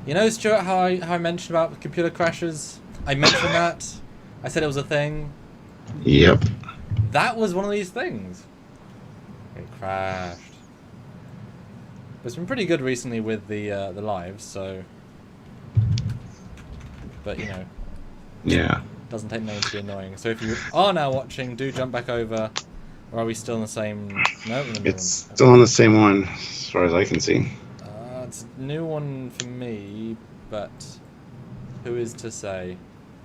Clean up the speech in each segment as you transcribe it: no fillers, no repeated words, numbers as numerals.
You know, Stuart, how I mentioned about computer crashes? I mentioned that. I said it was a thing. Yep. That was one of these things. It crashed. But it's been pretty good recently with the lives, so. But you know, Yeah. doesn't take long to be annoying. So if you are now watching, do jump back over. Or are we still in the same? No, in the new It's one. still Okay. on the same one, as far as I can see. It's a new one for me, but who is to say?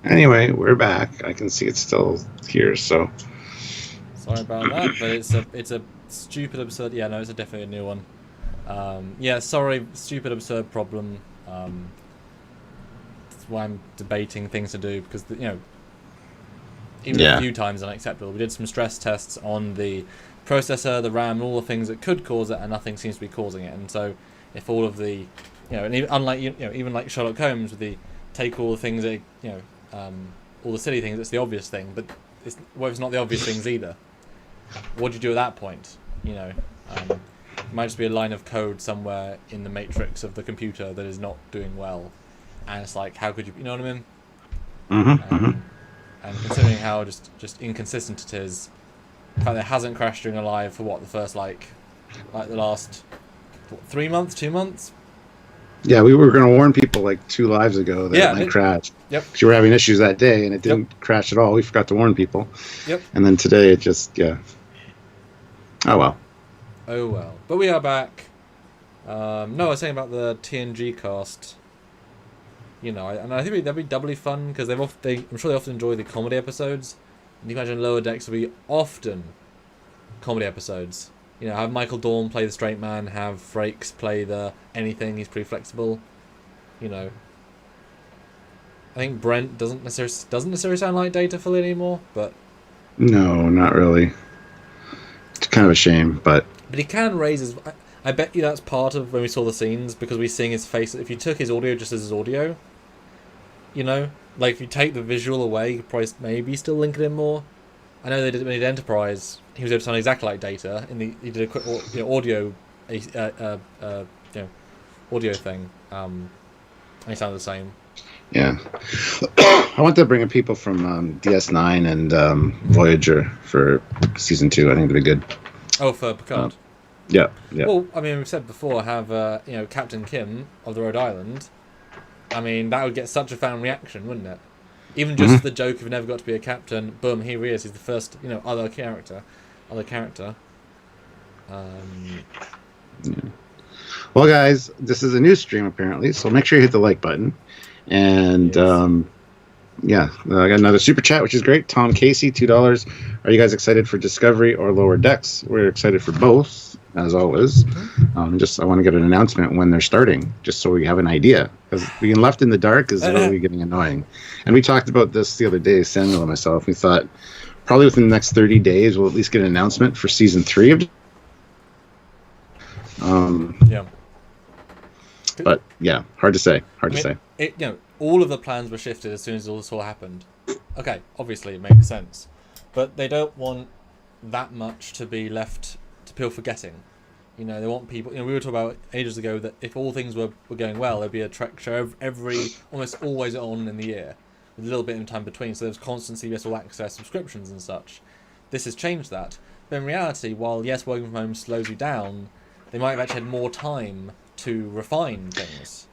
Anyway, we're back. I can see it's still here, so. Sorry about that, but it's a stupid absurd. Yeah, no, it's definitely a new one. Yeah, sorry, stupid absurd problem. That's why I'm debating things to do because even a Yeah. few times unacceptable. We did some stress tests on the processor, the RAM, and all the things that could cause it, and nothing seems to be causing it. And so, if all of the, and even, unlike even like Sherlock Holmes with the take all the things that all the silly things, it's the obvious thing, but it's not the obvious things either. What do you do at that point? It might just be a line of code somewhere in the matrix of the computer that is not doing well, and it's like, how could you know what I mean? Mm-hmm. Mm-hmm. And considering how just inconsistent it is, the fact that it hasn't crashed during a live for what the first the last 3 months, 2 months. Yeah, we were going to warn people like 2 lives ago that it Yeah. might crash. Yep. Because you were having issues that day, and it Yep. didn't crash at all. We forgot to warn people. Yep. And then today it just, yeah. Oh, well. Oh well. But we are back. No, I was saying about the TNG cast. And I think that'd be doubly fun because I'm sure they often enjoy the comedy episodes. And you can imagine Lower Decks will be often comedy episodes. Have Michael Dorn play the straight man, have Frakes play the anything. He's pretty flexible. I think Brent doesn't necessarily sound like Data fully anymore, but No, not really. It's kind of a shame, but he can raise his. I bet you that's part of when we saw the scenes because we seeing his face. If you took his audio just as his audio, like if you take the visual away, you could probably maybe still link it in more. I know they did when he did Enterprise. He was able to sound exactly like Data. He did a quick audio, audio thing. And he sounded the same. yeah. I want to bring in people from DS9 and Voyager for season 2. I think that'd be good. Oh, for Picard. Yeah, yeah. Well, I mean, we've said before, have Captain Kim of the Rhode Island. I mean, that would get such a fan reaction, wouldn't it? Even just the joke of he never got to be a captain. Boom, here he is. He's the first, other character. Yeah. Well, guys, this is a new stream apparently, so make sure you hit the like button. And Yes. yeah, I got another super chat, which is great. Tom Casey, $2. Are you guys excited for Discovery or Lower Decks? We're excited for both, as always. I want to get an announcement when they're starting, just so we have an idea. Because being left in the dark is really getting annoying. And we talked about this the other day, Samuel and myself. We thought probably within the next 30 days we'll at least get an announcement for season 3 of. Yeah. But yeah, hard to say. Hard to say. All of the plans were shifted as soon as all this all happened. Okay, obviously it makes sense, but they don't want that much to be left to people forgetting. They want people. We were talking about ages ago that if all things were going well, there'd be a Trek show every almost always on in the year, with a little bit of time between. So there's constant CBS All Access subscriptions and such. This has changed that, but in reality, while yes, working from home slows you down, they might have actually had more time to refine things.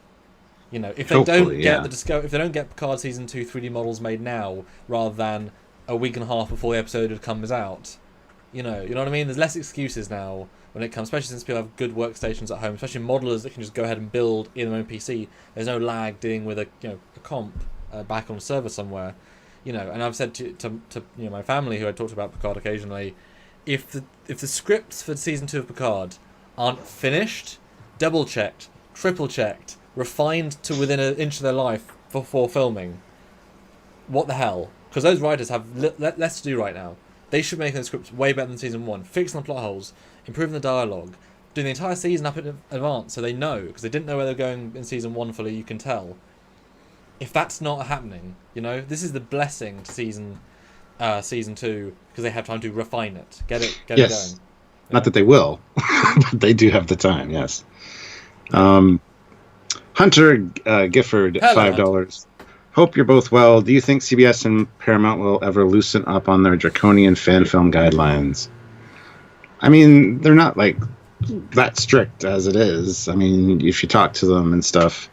If they Hopefully, if they don't get Picard season 2 3D models made now, rather than a week and a half before the episode comes out, you know what I mean. There's less excuses now when it comes, especially since people have good workstations at home, especially modelers that can just go ahead and build in their own PC. There's no lag dealing with a comp back on a server somewhere, And I've said to my family who I talked about Picard occasionally, if the scripts for season 2 of Picard aren't finished, double checked, triple checked, refined to within an inch of their life before filming, what the hell? Because those writers have less to do right now. They should make the scripts way better than season 1, fixing the plot holes, improving the dialogue, doing the entire season up in advance so they know, because they didn't know where they're going in season 1 fully, you can tell. If that's not happening, this is the blessing to season 2, because they have time to refine it, get it going. Not that they will, but they do have the time. Yes. Hunter Gifford, Hello, $5. Hope you're both well. Do you think CBS and Paramount will ever loosen up on their draconian fan film guidelines? I mean, they're not like that strict as it is. I mean, if you talk to them and stuff,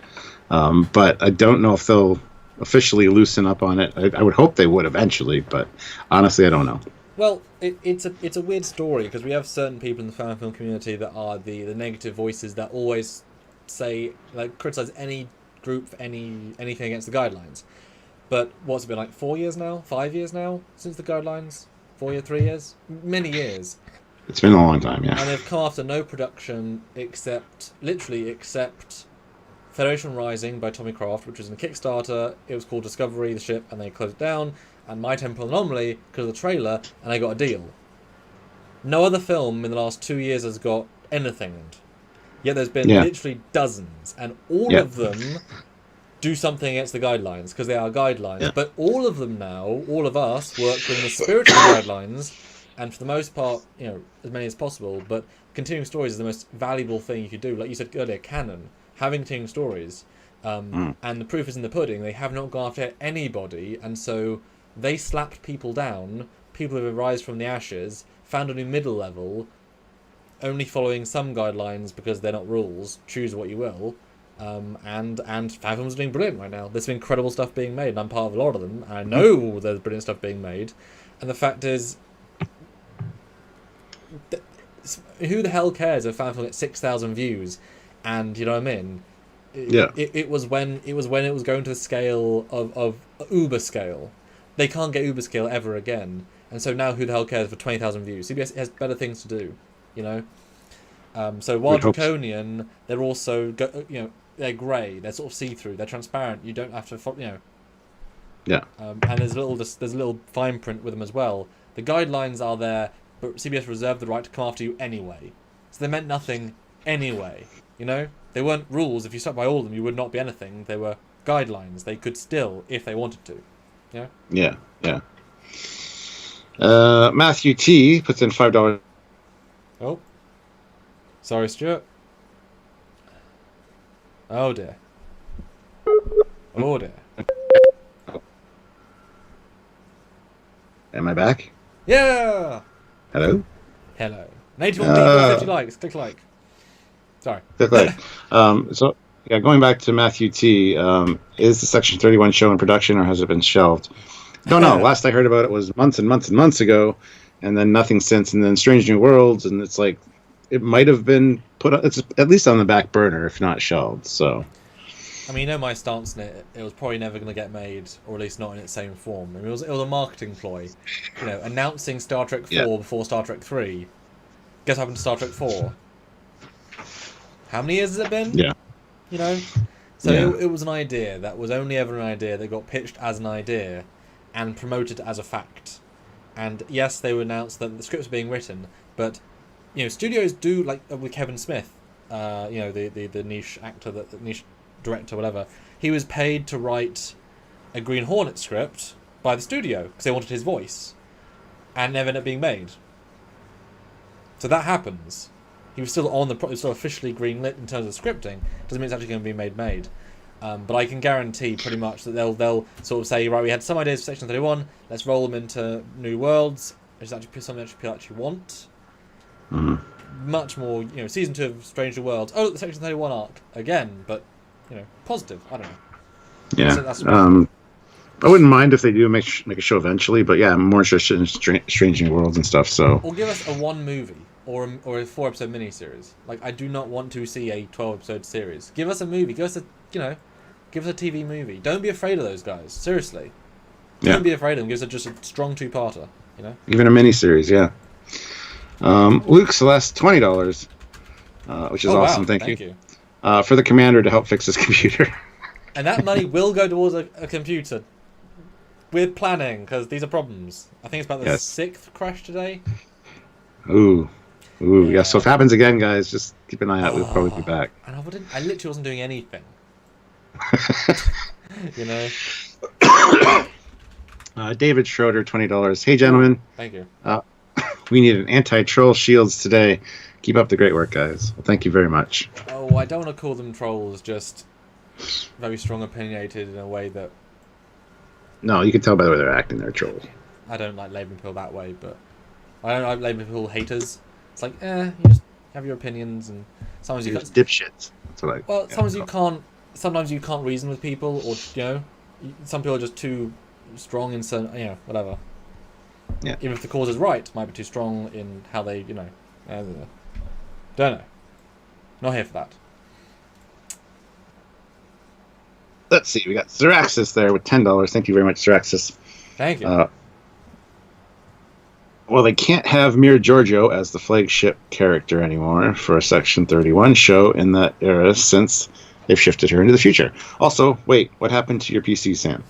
but I don't know if they'll officially loosen up on it. I would hope they would eventually, but honestly, I don't know. Well, it's a weird story because we have certain people in the fan film community that are the negative voices that always say, like, criticize any group for anything against the guidelines. But what's it been, like 4 years now, 5 years now since the guidelines? 4 years, 3 years, many years. It's been a long time, yeah. And they've come after no production except Federation Rising by Tommy Kraft, which was in a Kickstarter. It was called Discovery, the ship, and they closed it down. And My Temporal Anomaly because of the trailer, and they got a deal. No other film in the last 2 years has got anything. Yet there's been literally dozens, and all of them do something against the guidelines because they are guidelines. Yeah. But all of them now, all of us, work within the spirit of the guidelines, and for the most part, as many as possible. But continuing stories is the most valuable thing you could do. Like you said earlier, canon, having continuing stories, and the proof is in the pudding. They have not gone after anybody, and so they slapped people down. People have arisen from the ashes, found a new middle level, only following some guidelines because they're not rules. Choose what you will. And fan films are doing brilliant right now. There's some incredible stuff being made, and I'm part of a lot of them. And I know there's brilliant stuff being made. And the fact is, who the hell cares if fan film gets 6,000 views? And you know what I mean? It was when it was going to the scale of Uber scale. They can't get Uber scale ever again. And so now who the hell cares for 20,000 views? CBS has better things to do, So while draconian, they're also they're grey. They're sort of see-through. They're transparent. You don't have to Yeah. And there's a little fine print with them as well. The guidelines are there, but CBS reserved the right to come after you anyway. So they meant nothing anyway. They weren't rules. If you stuck by all of them, you would not be anything. They were guidelines. They could still, if they wanted to. Yeah. Matthew T puts in $5. Oh. Sorry, Stuart. Oh dear. Oh dear. Am I back? Yeah! Hello? Hello. Native on people, 50 likes. Click like. Sorry. Click like. Going back to Matthew T, is the Section 31 show in production or has it been shelved? Don't know. Last I heard about it was months and months and months ago, and then nothing since, and then Strange New Worlds, and it's like, it might have been it's at least on the back burner, if not shelved, so. I mean, my stance in it, it was probably never going to get made, or at least not in its same form. I mean, it was a marketing ploy. Announcing Star Trek 4 before Star Trek 3. Guess what happened to Star Trek 4? How many years has it been? Yeah. So it was an idea that was only ever an idea that got pitched as an idea and promoted as a fact. And yes, they would announce that the scripts are being written, but studios do, like with Kevin Smith, the niche actor, the niche director, whatever. He was paid to write a Green Hornet script by the studio because they wanted his voice, and never ended up being made. So that happens. He was still still officially greenlit in terms of scripting. Doesn't mean it's actually going to be made. But I can guarantee pretty much that they'll sort of say, right, we had some ideas for Section 31, let's roll them into New Worlds, which is actually something that people actually want. Much more, season 2 of Strange New Worlds. Oh, look, the Section 31 arc again, but positive. I don't know. Yeah. I wouldn't mind if they do make a show eventually, but yeah, I'm more interested in Strange New Worlds and stuff. So. Or give us a one movie. Or a 4-episode miniseries. Like, I do not want to see a 12-episode series. Give us a movie. Give us a TV movie. Don't be afraid of those guys. Seriously. Don't be afraid of them. Give us just a strong two-parter. Even a miniseries, yeah. Luke Celeste, $20, which is awesome. Wow. Thank you. For the commander to help fix his computer. And that money will go towards a computer. We're planning, because these are problems. I think it's about the 6th crash today. Ooh, yeah. So if it happens again, guys, just keep an eye out. We'll probably be back. And I literally wasn't doing anything. David Schroeder, $20. Hey, gentlemen. Thank you. We need an anti-troll shields today. Keep up the great work, guys. Well, thank you very much. Oh, I don't want to call them trolls. Just very strong, opinionated in a way that No, you can tell by the way they're acting. They're trolls. I don't like labeling people that way, but I don't like labeling people haters. It's like, you just have your opinions, and sometimes you You're can't. dipshits. That's what I. Well, yeah, sometimes you can't. Sometimes you can't reason with people, or some people are just too strong in certain, whatever. Yeah. Even if the cause is right, might be too strong in how they, don't know. Not here for that. Let's see. We got Xeraxis there with $10. Thank you very much, Xeraxis. Thank you. Well, they can't have Mir Giorgio as the flagship character anymore for a Section 31 show in that era since they've shifted her into the future. Also, wait, what happened to your PC, Sam?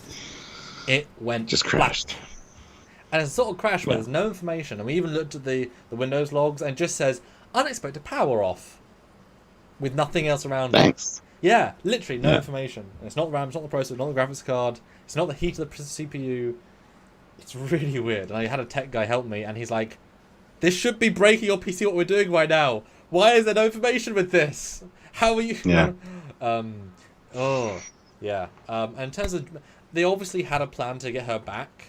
It went just crashed. Black. And it's a sort of crash where there's no information. And we even looked at the Windows logs and it just says, unexpected power off. With nothing else around Thanks. it. Yeah, literally no information. And it's not the RAM, it's not the processor, not the graphics card, it's not the heat of the CPU. It's really weird. And I had a tech guy help me and he's like, this should be breaking your PC what we're doing right now. Why is there no information with this? How are you? Yeah. And in terms of, they obviously had a plan to get her back.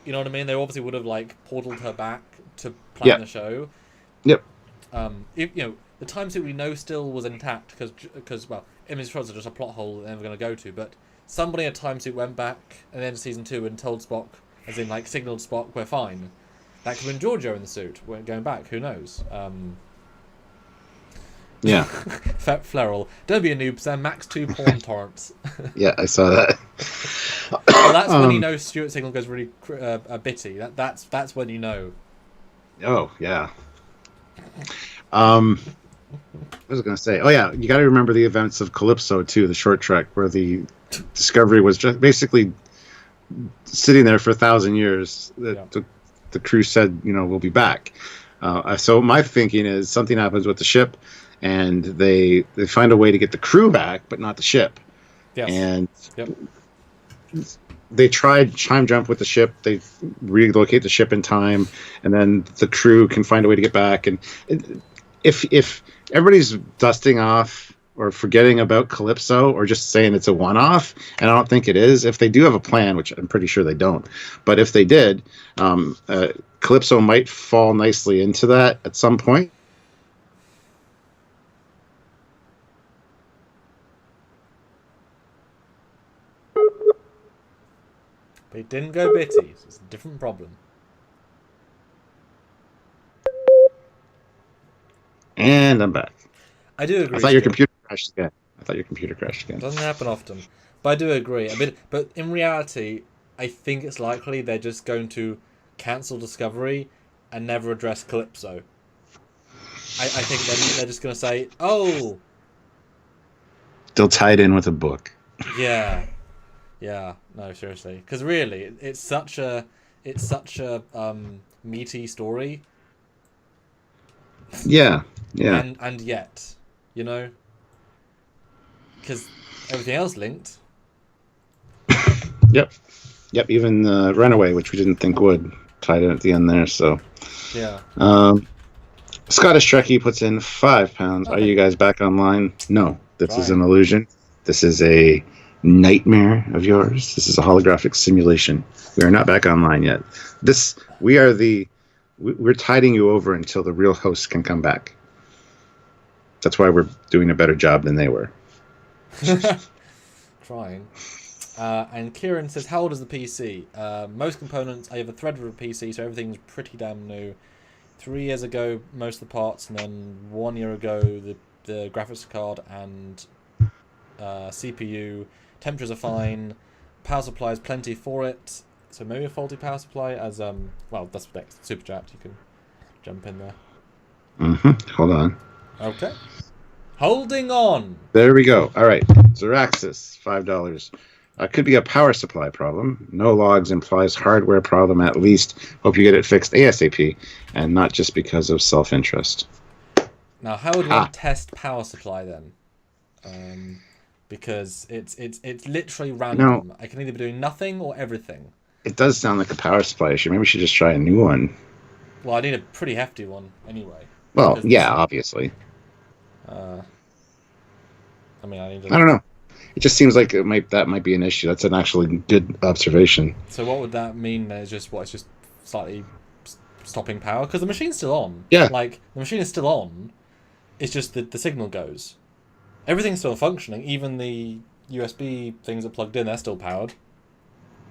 You know what I mean? They obviously would have portaled her back to plan the show. Yep. The time suit we know still was intact because image shots are just a plot hole that they're never going to go to. But somebody in a time suit went back at the end of season 2 and told Spock, as in signaled Spock, we're fine. That could have been Giorgio in the suit. We're going back. Who knows? Yeah. Flerrell. Don't be a noob, Sam. Max 2 porn torrents. Yeah, I saw that. Well, that's when you know Stuart Signal goes really bitty. That's when you know. Oh, yeah. What was I going to say? Oh, yeah, you got to remember the events of Calypso, too, the short trek, where the Discovery was just basically sitting there for 1,000 years. The crew said, we'll be back. So my thinking is something happens with the ship, and they find a way to get the crew back, but not the ship. Yes. And they tried time jump with the ship. They relocate the ship in time, and then the crew can find a way to get back. And if everybody's dusting off or forgetting about Calypso or just saying it's a one-off, and I don't think it is, if they do have a plan, which I'm pretty sure they don't, but if they did, Calypso might fall nicely into that at some point. But it didn't go bitty. So it's a different problem. And I'm back. I do agree. I thought your computer crashed again. Doesn't happen often. But I do agree. But in reality, I think it's likely they're just going to cancel Discovery and never address Calypso. I think they're just going to say, oh. They'll tie it in with a book. Yeah. Yeah, no, seriously, because really, it's such a meaty story. Yeah. And yet, because everything else linked. Yep. Even Runaway, which we didn't think would, tied in at the end there. So. Yeah. Scottish Trekkie puts in £5. Okay. Are you guys back online? No, this is an illusion. This is a nightmare of yours. This is a holographic simulation. We are not back online yet. We're tiding you over until the real hosts can come back. That's why we're doing a better job than they were. Trying. And Kieran says, how old is the PC? Most components, I have a thread with a PC, so everything's pretty damn new. 3 years ago, most of the parts, and then 1 year ago, the graphics card and CPU. Temperatures are fine. Power supply is plenty for it. So maybe a faulty power supply as, that's next. Super chat, you can jump in there. Hold on. Okay. Holding on. There we go. All right. Xeraxis, $5. Could be a power supply problem. No logs implies hardware problem at least. Hope you get it fixed ASAP, and not just because of self-interest. Now, how would one test power supply then? Because it's literally random. No. I can either be doing nothing or everything. It does sound like a power supply issue. Maybe we should just try a new one. Well, I need a pretty hefty one anyway. Well, yeah, obviously. I don't know. it just seems like that might be an issue. That's an actually good observation. So what would that mean? Then? It's just slightly stopping power because the machine's still on. Yeah. Like the machine is still on. It's just that the signal goes. Everything's still functioning. Even the USB things that plugged in, they're still powered.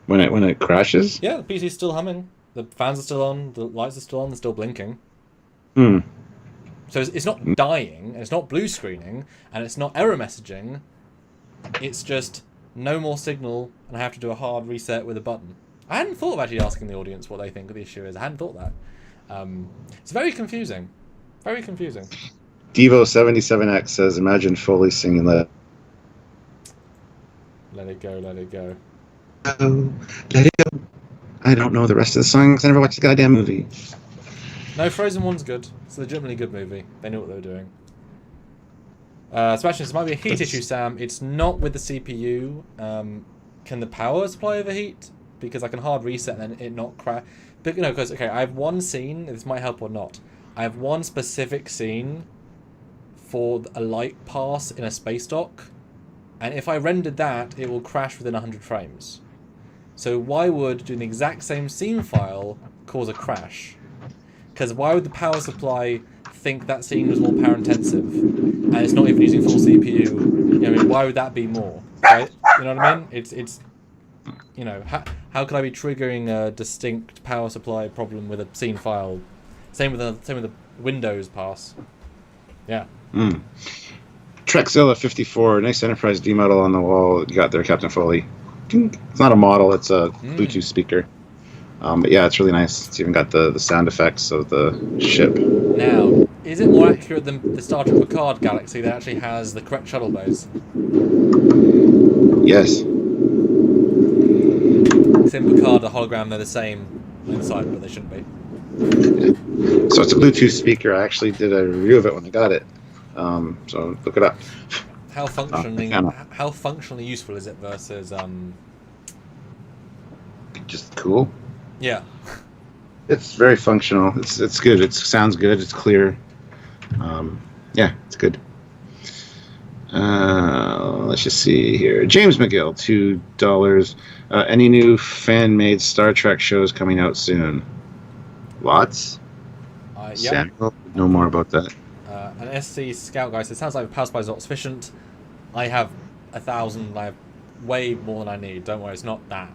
When it crashes? Yeah, the PC's still humming. The fans are still on. The lights are still on. They're still blinking. Hmm. So it's not dying. It's not blue screening, and it's not error messaging. It's just no more signal, and I have to do a hard reset with a button. I hadn't thought of actually asking the audience what they think the issue is. I hadn't thought that. It's very confusing. Very confusing. Devo77X says, imagine Foley singing that. Let it go, let it go. Oh, let it go. I don't know the rest of the song because I never watched the goddamn movie. No, Frozen 1's good. It's a legitimately good movie. They knew what they were doing. Sebastian, this might be a heat issue, Sam. It's not with the CPU. Can the power supply overheat? Because I can hard reset and then it not crash. But no, because okay, I have one scene. This might help or not. I have one specific scene for a light pass in a space dock, and if I rendered that, it will crash within 100 frames. So why would doing the exact same scene file cause a crash? Because why would the power supply think that scene was more power intensive, and it's not even using full CPU? You know, I mean, why would that be more? Right? You know what I mean? It's you know, how could I be triggering a distinct power supply problem with a scene file? Same with the Windows pass. Yeah. Trekyards 54, nice Enterprise D model on the wall. You got there, Captain Foley. It's not a model; it's a Bluetooth speaker. But yeah, it's really nice. It's even got the sound effects of the ship. Now, is it more accurate than the Star Trek Picard Galaxy that actually has the correct shuttle bays? Yes. In Picard, the hologram, they're the same inside, but they shouldn't be. So it's a Bluetooth speaker. I actually did a review of it when I got it. So look it up. How functionally useful is it versus just cool? Yeah. It's very functional. It's good. It sounds good. It's clear. Yeah, it's good. Let's just see here. James McGill, $2. Any new fan-made Star Trek shows coming out soon? Lots. Yeah. Samuel, know more about that. An SC Scout guy says, sounds like the power supply is not sufficient. I have 1,000. I have way more than I need. Don't worry, it's not that.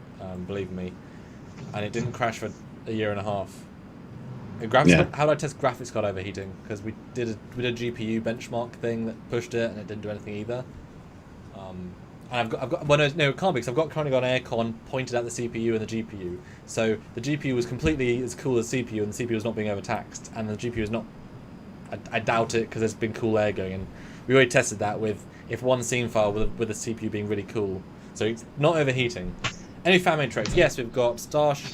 Believe me. And it didn't crash for a year and a half. How do I test graphics card overheating? Because we did a GPU benchmark thing that pushed it, and it didn't do anything either. And I've got well, no, it can't be, because I've currently got an aircon pointed at the CPU and the GPU. So the GPU was completely as cool as CPU, and the CPU is not being overtaxed, and the GPU is not. I doubt it, because there's been cool air going in. We already tested that with if one scene file with the CPU being really cool, so it's not overheating. Any fan-made tracks? Yes, we've got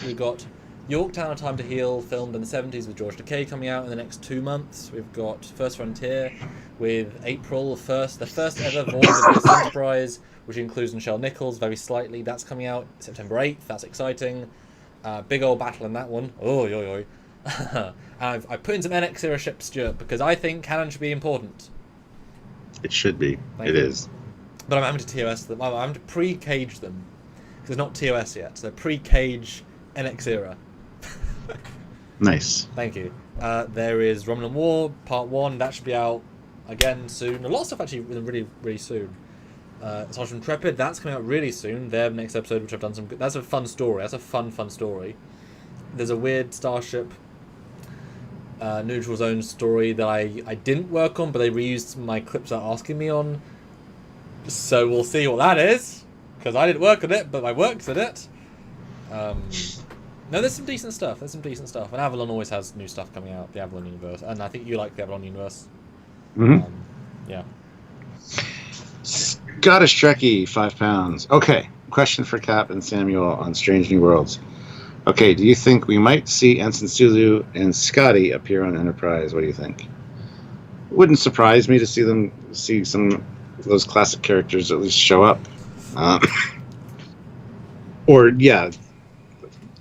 we've got Yorktown: A Time to Heal, filmed in the 70s with George Takei, coming out in the next 2 months. We've got First Frontier with April, the first ever voyage of the Enterprise, which includes Nichelle Nichols very slightly. That's coming out September 8th. That's exciting. Big old battle in that one. Oh, yo, yo. And I've put in some NX era ships, Stuart, because I think canon should be important. It should be. It is. But I'm having to TOS them. I'm having to pre-cage them. Because they're not TOS yet. So they're pre-cage NX era. Nice. Thank you. There is Romulan War Part 1. That should be out again soon. A lot of stuff actually really, really soon. Sergeant Intrepid, that's coming out really soon. Their next episode, which I've done some good. That's a fun story. That's a fun story. There's a weird Starship neutral zone story that I didn't work on, but they reused my clips are asking me on. So we'll see what that is, because I didn't work on it, but I worked at it. No, there's some decent stuff. And Avalon always has new stuff coming out, the Avalon universe, and I think you like the Avalon universe. Mm-hmm. Yeah. Scottish Trekkie, £5. Okay, question for Cap and Samuel on Strange New Worlds. Okay, do you think we might see Ensign Sulu and Scotty appear on Enterprise? What do you think? Wouldn't surprise me to see some of those classic characters at least show up. Or, yeah,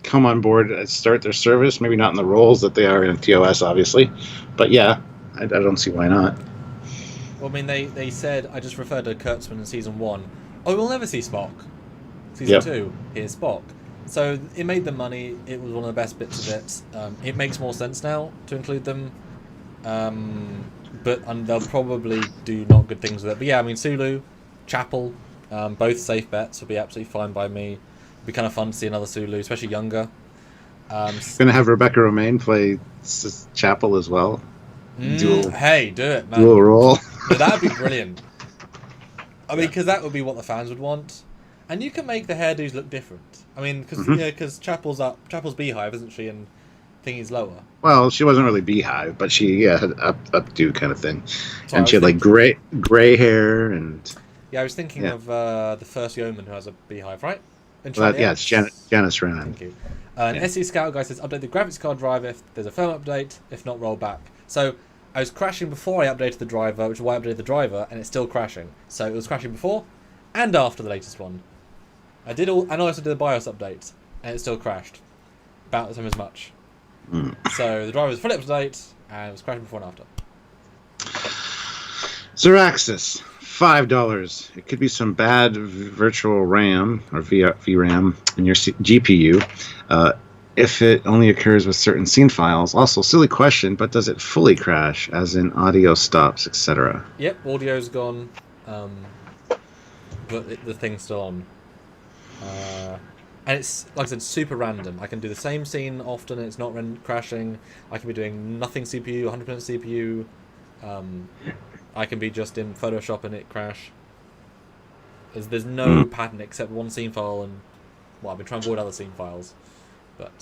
come on board and start their service. Maybe not in the roles that they are in TOS, obviously. But, yeah, I don't see why not. Well, I mean, they said, I just referred to Kurtzman in Season 1, Oh, we'll never see Spock. Season Yep. 2, here's Spock. So it made them money. It was one of the best bits of it. It makes more sense now to include them. But they'll probably do not good things with it. But yeah, I mean, Sulu, Chapel, both safe bets would be absolutely fine by me. It'd be kind of fun to see another Sulu, especially younger. Gonna have Rebecca Romaine play Chapel as well. Hey, do it, man. Dual role. No, that'd be brilliant. I mean, because that would be what the fans would want. And you can make the hairdos look different. I mean, because Chapel's beehive, isn't she? And Thingy's lower. Well, she wasn't really beehive, but she had updo kind of thing, So and she had like gray hair and. Yeah, I was thinking of the first yeoman who has a beehive, right? It's Janice Renan. Thank you. An SC Scout guy says update the graphics card driver if there's a firm update. If not, roll back. So I was crashing before I updated the driver, which is why I updated the driver, and it's still crashing. So it was crashing before and after the latest one. I also did the BIOS update, and it still crashed. About the same as much. So the driver was fully up to date, and it was crashing before and after. Zeraxis, $5. It could be some bad virtual RAM or VRAM in your GPU. If it only occurs with certain scene files. Also, silly question, but does it fully crash, as in audio stops, etc.? Yep, audio's gone, but the thing's still on. And it's, like I said, super random. I can do the same scene often, and it's not crashing. I can be doing nothing CPU, 100% CPU. I can be just in Photoshop and it crash. There's no pattern except one scene file, and well, I've been trying to avoid other scene files. But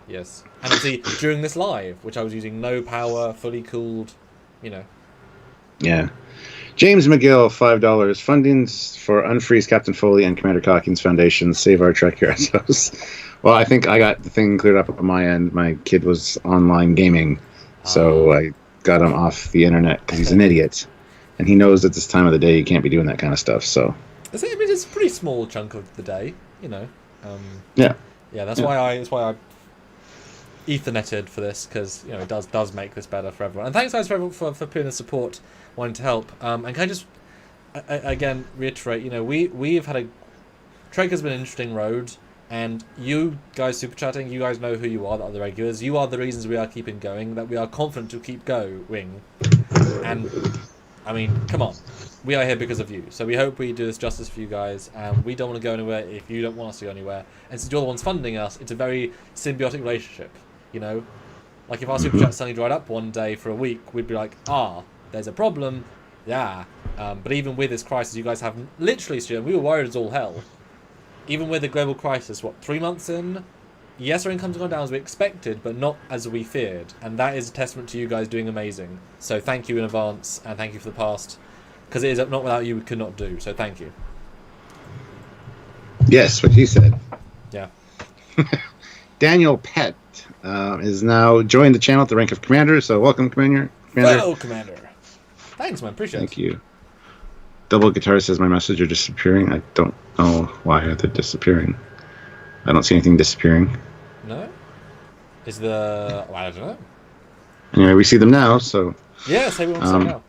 yes, and obviously during this live, which I was using no power, fully cooled, Yeah. James McGill, $5. Fundings for Unfreeze Captain Foley and Commander Cocking's Foundation. Save our Trekyards house. Well, I think I got the thing cleared up on my end. My kid was online gaming, so I got him off the internet because he's an idiot, and he knows at this time of the day you can't be doing that kind of stuff. So it's a pretty small chunk of the day, Yeah. Yeah, that's why I Etherneted for this, because it does make this better for everyone. And thanks guys for putting the support, wanting to help. And can I just again reiterate, we've had Trek has been an interesting road, and you guys super chatting, you guys know who you are, the regulars. You are the reasons we are keeping going, that we are confident to keep going. And I mean, come on, we are here because of you. So we hope we do this justice for you guys, and we don't want to go anywhere if you don't want us to go anywhere. And since you're the ones funding us, it's a very symbiotic relationship. Like if our super chat suddenly dried up one day for a week, we'd be like, there's a problem, yeah. But even with this crisis, you guys have literally, Stuart, we were worried as all hell. Even with the global crisis, 3 months in? Yes, our income's gone down as we expected, but not as we feared. And that is a testament to you guys doing amazing. So thank you in advance, and thank you for the past. Because it is not without you we could not do, so thank you. Yes, what he said. Yeah. Daniel Pett is now joined the channel at the rank of Commander, so welcome, Commander. Well, Commander. Thanks, man. Appreciate it. Thank you. Double Guitar says my message are disappearing. I don't know why they're disappearing. I don't see anything disappearing. No? I don't know. Anyway, we see them now, so... Yeah, say what we want to say now.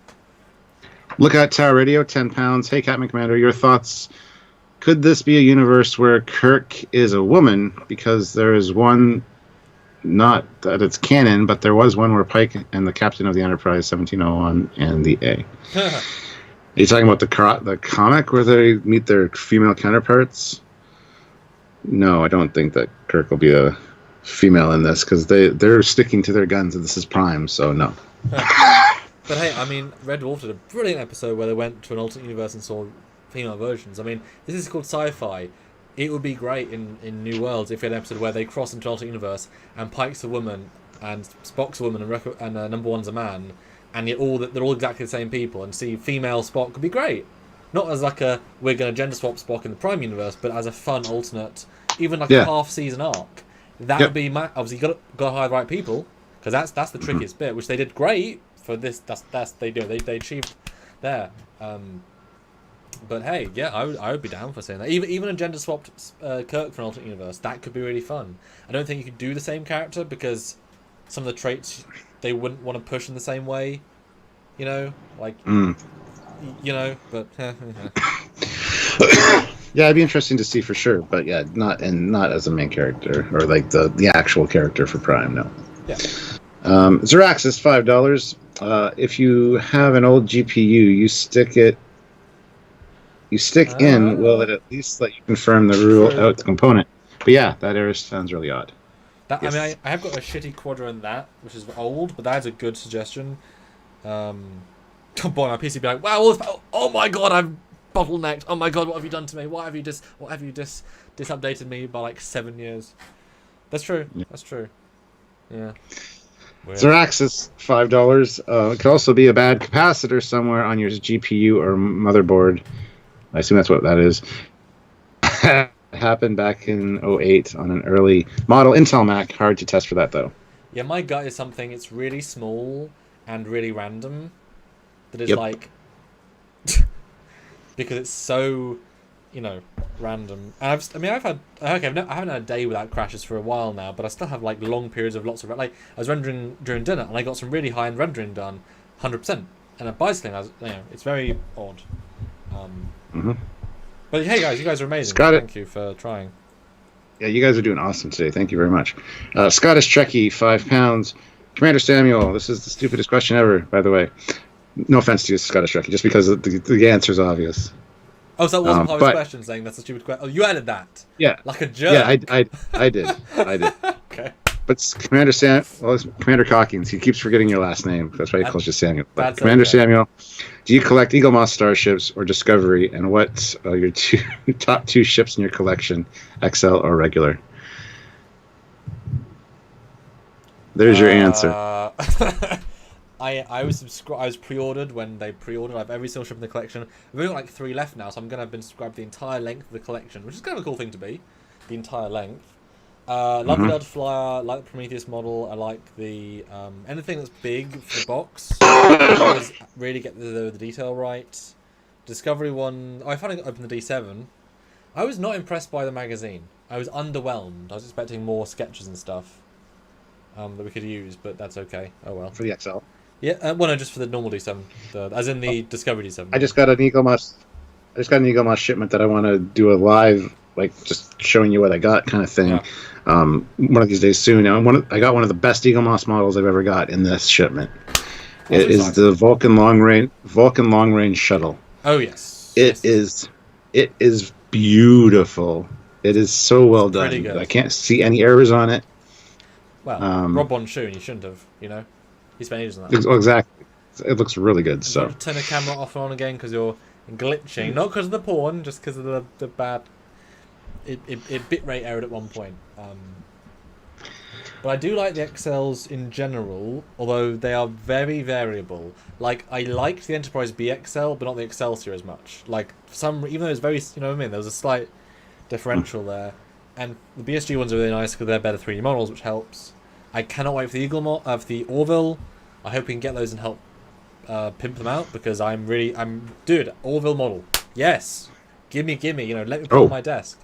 Lookout Tower Radio, £10. Hey, Captain Commander, your thoughts... Could this be a universe where Kirk is a woman? Because there is one, not that it's canon, but there was one where Pike and the captain of the Enterprise 1701 and the A. Are you talking about the comic where they meet their female counterparts? No, I don't think that Kirk will be a female in this, because they're sticking to their guns and this is Prime, so no. But hey, I mean, Red Dwarf did a brilliant episode where they went to an alternate universe and saw female versions. I mean, this is called sci-fi. It would be great in New Worlds if we had an episode where they cross into an alternate universe and Pike's a woman and Spock's a woman and Number One's a man, and yet they're all exactly the same people, and see female Spock could be great. Not as like we're going to gender swap Spock in the Prime universe, but as a fun alternate, even like a half-season arc. That would be obviously you got to hire the right people, because that's the trickiest bit, which they did great for this. They achieved there. But hey, yeah, I would be down for saying that. Even a gender swapped Kirk for an alternate universe, that could be really fun. I don't think you could do the same character because some of the traits they wouldn't want to push in the same way. But Yeah, it'd be interesting to see for sure, but yeah, not as a main character or like the actual character for Prime. No. Yeah. Xeraxis, $5. If you have an old GPU, you stick in. Will it at least let you confirm the rule out the component? But yeah, that error sounds really odd. That, Yes. I mean, I have got a shitty Quadro in that, which is old, but that is a good suggestion. Oh boy, my PC be like, wow, oh my god, I'm bottlenecked. Oh my god, what have you done to me? What have you disupdated me by like 7 years? That's true. Yeah. That's true. Yeah. Weird. Xeraxis, $5. It could also be a bad capacitor somewhere on your GPU or motherboard. I assume that's what that is. Happened back in 2008 on an early model Intel Mac. Hard to test for that though. Yeah, my gut is something. It's really small and really random. That is like because it's so, random. And I haven't had a day without crashes for a while now, but I still have like long periods of lots of I was rendering during dinner and I got some really high end rendering done, 100%. And at bicycling, it's very odd. But hey guys, you guys are amazing. Thank you for trying. Yeah, you guys are doing awesome today. Thank you very much. Scottish Trekkie, £5. Commander Samuel, this is the stupidest question ever, by the way. No offense to you, Scottish Trekkie, just because the answer is obvious. Oh, so that wasn't part of his question saying that's a stupid question. Oh, you added that. Yeah. Like a jerk. Yeah, I did. Okay. But Commander Commander Cockings, he keeps forgetting your last name. That's why he calls you Samuel. But Commander Samuel, do you collect Eagle Moss starships or Discovery? And what are your top two ships in your collection, XL or regular? There's your answer. I was pre-ordered when they pre-ordered. I have every single ship in the collection. I've only got like 3 left now, so I'm gonna have been subscribed the entire length of the collection, which is kind of a cool thing to be. The entire length. Love the Delta Flyer, like the Prometheus model. I like the anything that's big for the box. Always really get the detail right. Discovery one. I finally opened the D7. I was not impressed by the magazine. I was underwhelmed. I was expecting more sketches and stuff that we could use, but that's okay. Oh well. For the XL. Yeah, well, no, just for the normal D7, as in the Discovery D7. I just got an Eagle Moss shipment that I want to do a live, like just showing you what I got kind of thing. Yeah. One of these days soon. I got one of the best Eagle Moss models I've ever got in this shipment. It is the Vulcan Long Range Shuttle. Oh yes. It is beautiful. It is so well done. Pretty good. I can't see any errors on it. Well, Rob Bonchoon, you shouldn't have, He spent ages on that. Exactly. It looks really good. So turn the camera off and on again because you're glitching, not because of the porn, just because of the bad. It bitrate errored at one point. But I do like the XLs in general, although they are very variable. Like I liked the Enterprise BXL, but not the Excelsior as much. Like even though it's very, there was a slight differential there. And the BSG ones are really nice because they're better 3D models, which helps. I cannot wait for the Orville. I hope we can get those and help pimp them out because dude, Orville model. Yes, gimme, let me put it on my desk.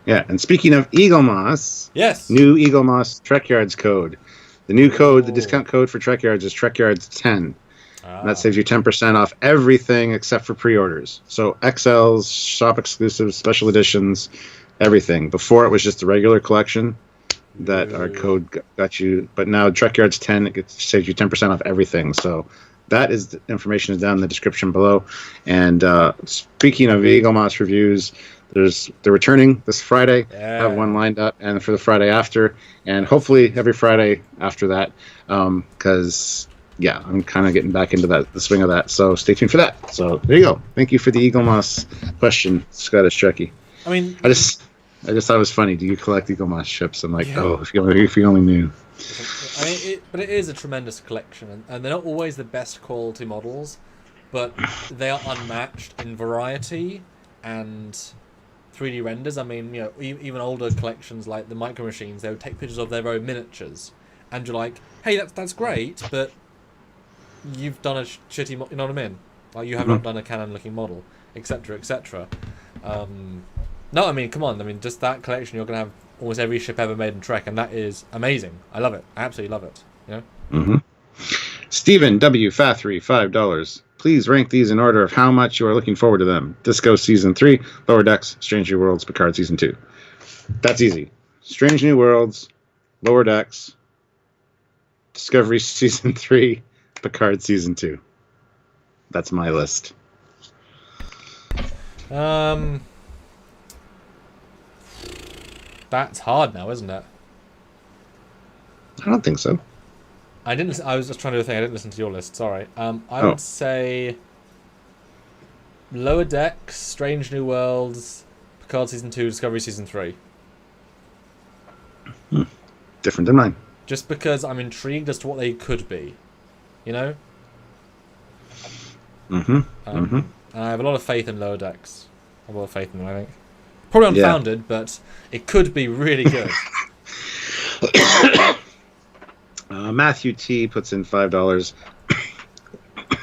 Yeah, and speaking of Eagle Moss, yes, new Eagle Moss Trekyards code. The new code, the discount code for Trekyards is Trekyards 10. That saves you 10% off everything except for pre-orders. So XLs, shop exclusives, special editions, everything. Before it was just the regular collection that our code got you, but now Trekyards 10 it saves you 10% off everything. So that is the information is down in the description below. And speaking of Eagle Moss reviews, they're returning this Friday. Yeah. Have one lined up, and for the Friday after, and hopefully every Friday after that, because I'm kind of getting back into the swing of that. So stay tuned for that. So there you go. Thank you for the Eagle Moss question, Scottish Trekkie. I mean, I just thought it was funny. Do you collect Eagle Moss ships? I'm like, if you only knew. I mean, but it is a tremendous collection, and they're not always the best quality models, but they are unmatched in variety and 3D renders. I mean, even older collections like the Micro Machines, they would take pictures of their own miniatures, and you're like, hey, that's great, but you've done a shitty, you know what I mean? Like you have not done a Canon-looking model, etc., etc. No, I mean, come on. I mean, just that collection, you're gonna have almost every ship ever made in Trek, and that is amazing. I love it. I absolutely love it. Stephen W. Fathery, $5. Please rank these in order of how much you are looking forward to them. Disco Season 3, Lower Decks, Strange New Worlds, Picard Season 2. That's easy. Strange New Worlds, Lower Decks, Discovery Season 3, Picard Season 2. That's my list. That's hard now, isn't it? I don't think so. I was just trying to do a thing. I didn't listen to your list. Sorry. I would say Lower Decks, Strange New Worlds, Picard Season 2, Discovery Season 3. Different than mine. Just because I'm intrigued as to what they could be. You know? And I have a lot of faith in Lower Decks. I have a lot of faith in them, I think. Probably unfounded, but it could be really good. Matthew T. puts in $5.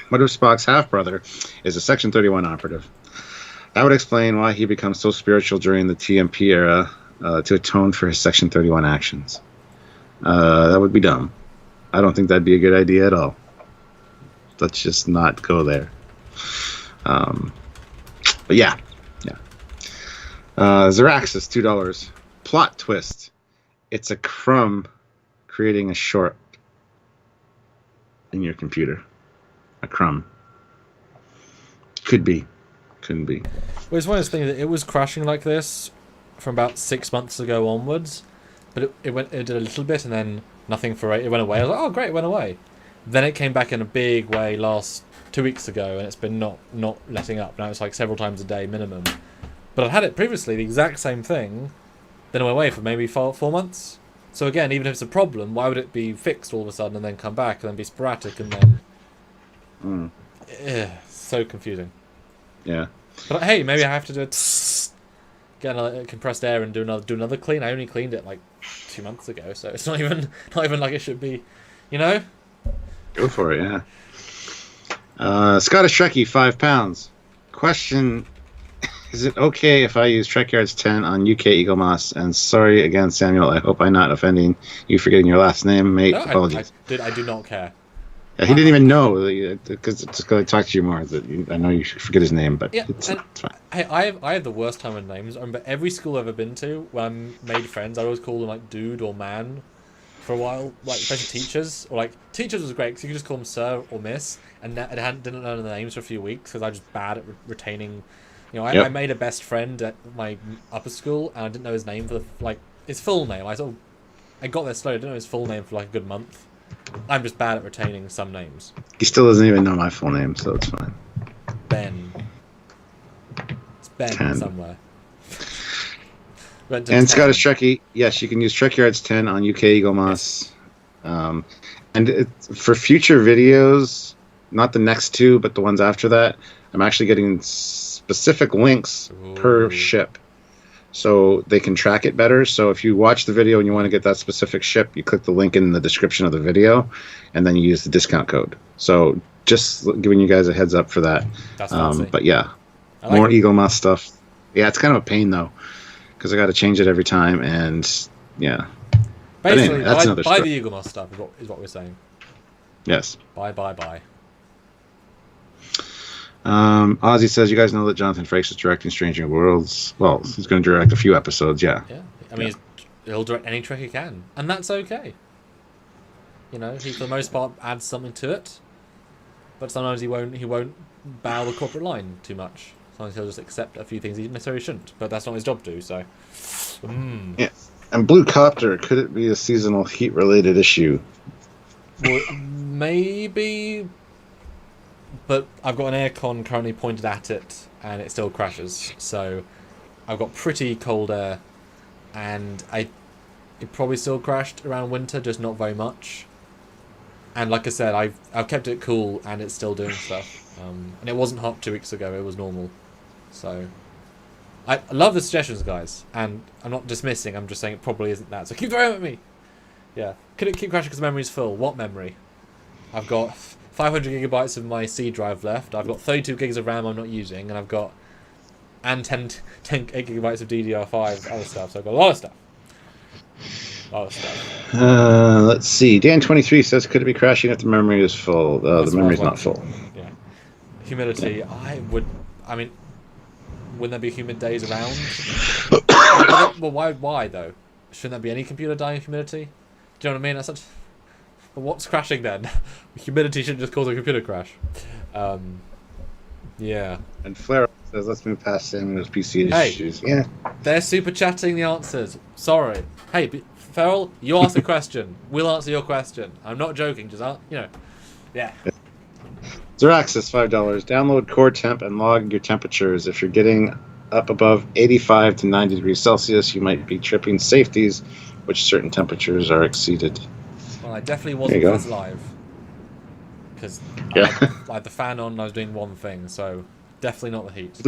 What if Spock's half-brother is a Section 31 operative? That would explain why he becomes so spiritual during the TMP era to atone for his Section 31 actions. That would be dumb. I don't think that'd be a good idea at all. Let's just not go there. But yeah. Zeraxis, $2. Plot twist. It's a crumb creating a short in your computer. A crumb. Could be. Couldn't be. Well, it's one of those things that it was crashing like this from about 6 months ago onwards, but it did a little bit and then nothing for it. It went away. I was like, oh great, it went away. Then it came back in a big way last 2 weeks ago, and it's been not letting up. Now it's like several times a day minimum. But I've had it previously, the exact same thing, then it went away for maybe 4 months. So again, even if it's a problem, why would it be fixed all of a sudden and then come back and then be sporadic and then... so confusing. Yeah. But hey, maybe I have to get another compressed air and do another clean. I only cleaned it like 2 months ago, so it's not even like it should be, you know? Go for it, yeah. Scottish Trekkie, £5. Question: is it okay if I use Trekyards 10 on UK Eagle Moss? And sorry again, Samuel, I hope I'm not offending you for getting your last name, mate. No, Apologies. I do not care. Yeah, he didn't even know, because it's going to talk to you more. I know you forget his name, but it's fine. Hey, I have the worst time with names. I remember every school I've ever been to, when I made friends, I always called them like dude or man for a while, like especially teachers. Or like teachers was great because you could just call them sir or miss, and I didn't learn the names for a few weeks because I was just bad at retaining. You know, I made a best friend at my upper school, and I didn't know his name for his full name. I got there slowly. I didn't know his full name for like a good month. I'm just bad at retaining some names. He still doesn't even know my full name, so it's fine. Ben. It's Ben 10. somewhere. And 10. Scottish Trekkie, yes, you can use Trekyards 10 on UK Eagle Moss. And for future videos, not the next two, but the ones after that, I'm actually getting specific links per ship, so they can track it better. So if you watch the video and you want to get that specific ship, you click the link in the description of the video, and then you use the discount code. So just giving you guys a heads up for that. That's but yeah, more Eagle Moss stuff. Yeah, it's kind of a pain though, because I got to change it every time, and yeah. Basically, anyway, buy the Eagle Moss stuff is what we're saying. Yes. Buy. Ozzy says, you guys know that Jonathan Frakes is directing Strange New Worlds. Well, he's going to direct a few episodes, yeah. Yeah. I mean, he'll direct any Trek he can, and that's okay. You know, he for the most part adds something to it, but sometimes he won't bow the corporate line too much. Sometimes he'll just accept a few things he necessarily shouldn't, but that's not his job to do, so... Yeah. And Blue Copter, could it be a seasonal heat-related issue? Well, maybe... But I've got an aircon currently pointed at it, and it still crashes. So I've got pretty cold air, and it probably still crashed around winter, just not very much. And like I said, I've kept it cool, and it's still doing stuff. And it wasn't hot 2 weeks ago; it was normal. So I love the suggestions, guys, and I'm not dismissing. I'm just saying it probably isn't that. So keep throwing at me. Yeah, could it keep crashing because memory's full? What memory? I've got 500 gigabytes of my C drive left. I've got 32 gigs of RAM I'm not using, and I've got 8 gigabytes of DDR5 other stuff. So I've got a lot of stuff. Oh, stuff. Let's see. Dan23 says, could it be crashing if the memory is full? The memory's not full. Yeah. Humidity. I mean, wouldn't there be humid days around? Well, why though? Shouldn't there be any computer dying of humidity? Do you know what I mean? That's such... But what's crashing then? Humidity shouldn't just cause a computer crash. Yeah. And Flare says, let's move past those PC issues. Yeah. They're super chatting the answers. Sorry. Hey, Ferrell, you ask a question. We'll answer your question. I'm not joking. Just, yeah. Xeraxis, $5. Download Core Temp and log your temperatures. If you're getting up above 85 to 90 degrees Celsius, you might be tripping safeties, which certain temperatures are exceeded. Well, I definitely wasn't this live. Because I had the fan on and I was doing one thing, so definitely not the heat.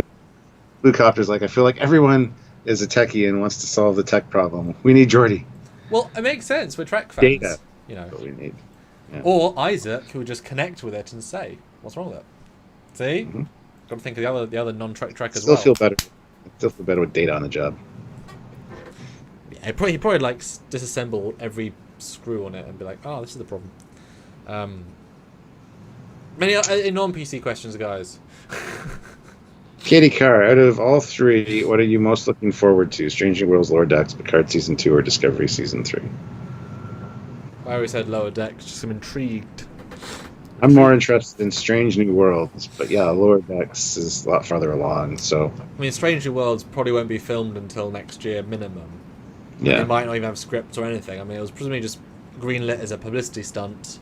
Blue Copter's like, I feel like everyone is a techie and wants to solve the tech problem. We need Jordy. Well, it makes sense. We're Trek fans. Data. That's what we need. Yeah. Or Isaac, who would just connect with it and say, what's wrong with it? See? Mm-hmm. Got to think of the other non-Trek as well. Still feel better with Data on the job. Yeah, he probably like disassemble every screw on it and be like, oh, this is the problem. Many non-PC questions, guys. Katie Carr, out of all three, what are you most looking forward to? Strange New Worlds, Lower Decks, Picard Season 2, or Discovery Season 3? I always said Lower Decks, just I'm intrigued. I'm more interested in Strange New Worlds, but yeah, Lower Decks is a lot farther along, so... I mean, Strange New Worlds probably won't be filmed until next year, minimum. Yeah. They might not even have scripts or anything. I mean, it was presumably just greenlit as a publicity stunt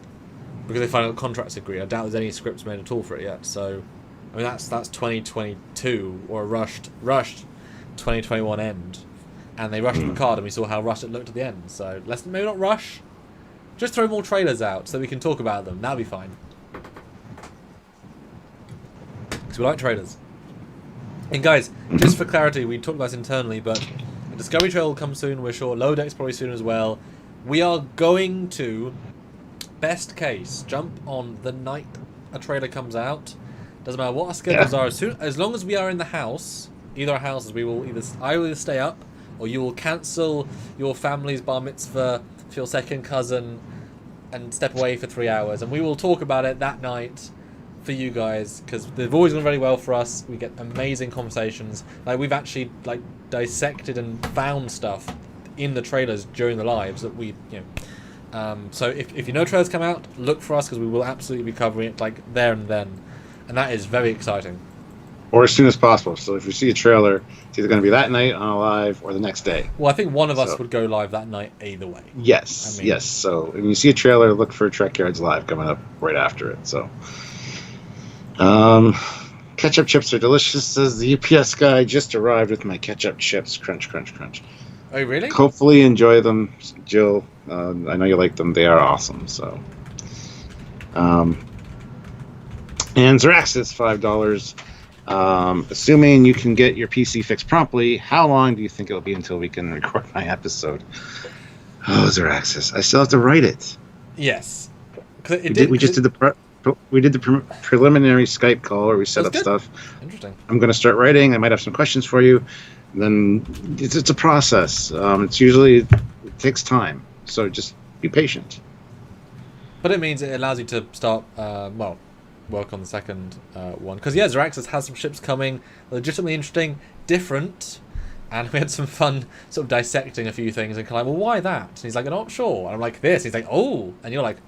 because they finally got contracts agreed. I doubt there's any scripts made at all for it yet, so... I mean, that's 2022, or a rushed 2021 end. And they rushed Picard, and we saw how rushed it looked at the end. So let's maybe not rush. Just throw more trailers out so we can talk about them. That'll be fine. Because we like trailers. And guys, just for clarity, we talked about this internally, but the Discovery trailer will come soon, we're sure. Lower Decks probably soon as well. We are going to, best case, jump on the night a trailer comes out. Doesn't matter what our schedules are. As long as we are in the house, either our houses, I will either stay up, or you will cancel your family's bar mitzvah for your second cousin and step away for 3 hours, and we will talk about it that night for you guys, because they've always gone very well for us. We get amazing conversations. Like, we've actually like dissected and found stuff in the trailers during the lives that we, so if you know trailers come out, look for us, because we will absolutely be covering it like there and then. And that is very exciting. Or as soon as possible. So if you see a trailer, it's either going to be that night on a live or the next day. Well, I think one of us would go live that night either way. Yes, yes. So when you see a trailer, look for Trekyards Live coming up right after it. So, ketchup chips are delicious, says the UPS guy. Just arrived with my ketchup chips. Crunch, crunch, crunch. Oh, really? Hopefully enjoy them, Jill. I know you like them. They are awesome. So, and Xeraxis, $5. Assuming you can get your PC fixed promptly, how long do you think it'll be until we can record my episode? Oh, Xeraxis, I still have to write it. Yes. We did the preliminary Skype call where we set up stuff. Interesting. I'm going to start writing. I might have some questions for you. Then it's a process. It takes time. So just be patient. But it means it allows you to start, work on the second one. Because, Xeraxis has some ships coming, legitimately interesting, different, and we had some fun sort of dissecting a few things and kind of like, well, why that? And he's like, I'm not sure. And I'm like, this. And he's like, oh. And you're like,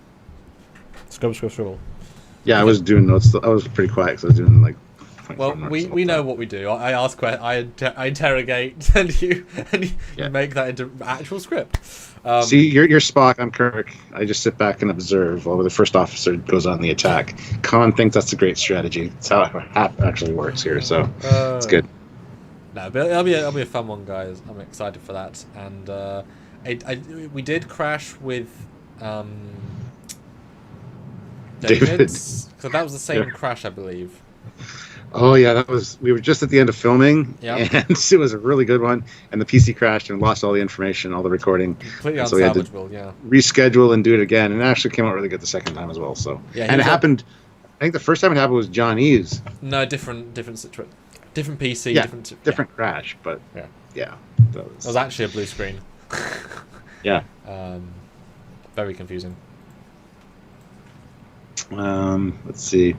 scroll. Yeah, I was doing notes. I was pretty quiet because I was doing like... Well, we know what we do. I ask questions, I interrogate, and you make that into actual script. See, you're Spock, I'm Kirk. I just sit back and observe while the first officer goes on the attack. Khan thinks that's a great strategy. That's how it actually works here, so it's good. No, but it'll be a fun one, guys. I'm excited for that. And we did crash with David's, because that was the same crash, I believe. Oh yeah, we were just at the end of filming, and it was a really good one. And the PC crashed and lost all the information, all the recording. Completely so we had to reschedule and do it again. And it actually came out really good the second time as well. So and it happened. I think the first time it happened was John Eves. No, different situation, different PC, different crash, but yeah. It was actually a blue screen. Yeah. Very confusing. Let's see.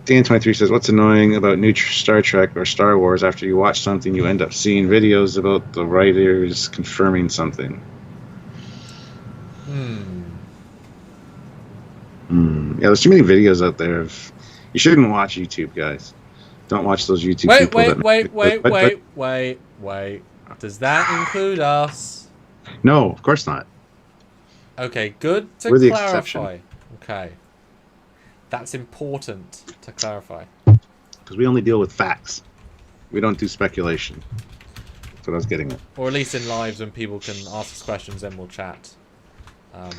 Dan23 says, what's annoying about new Star Trek or Star Wars? After you watch something, you end up seeing videos about the writers confirming something. Yeah, there's too many videos out there. You shouldn't watch YouTube, guys. Don't watch those YouTube people. Wait. Does that include us? No, of course not. Okay, good to We're the clarify. exception. Okay. That's important to clarify. Because we only deal with facts. We don't do speculation. That's what I was getting at. Or at least in lives when people can ask us questions, then we'll chat. But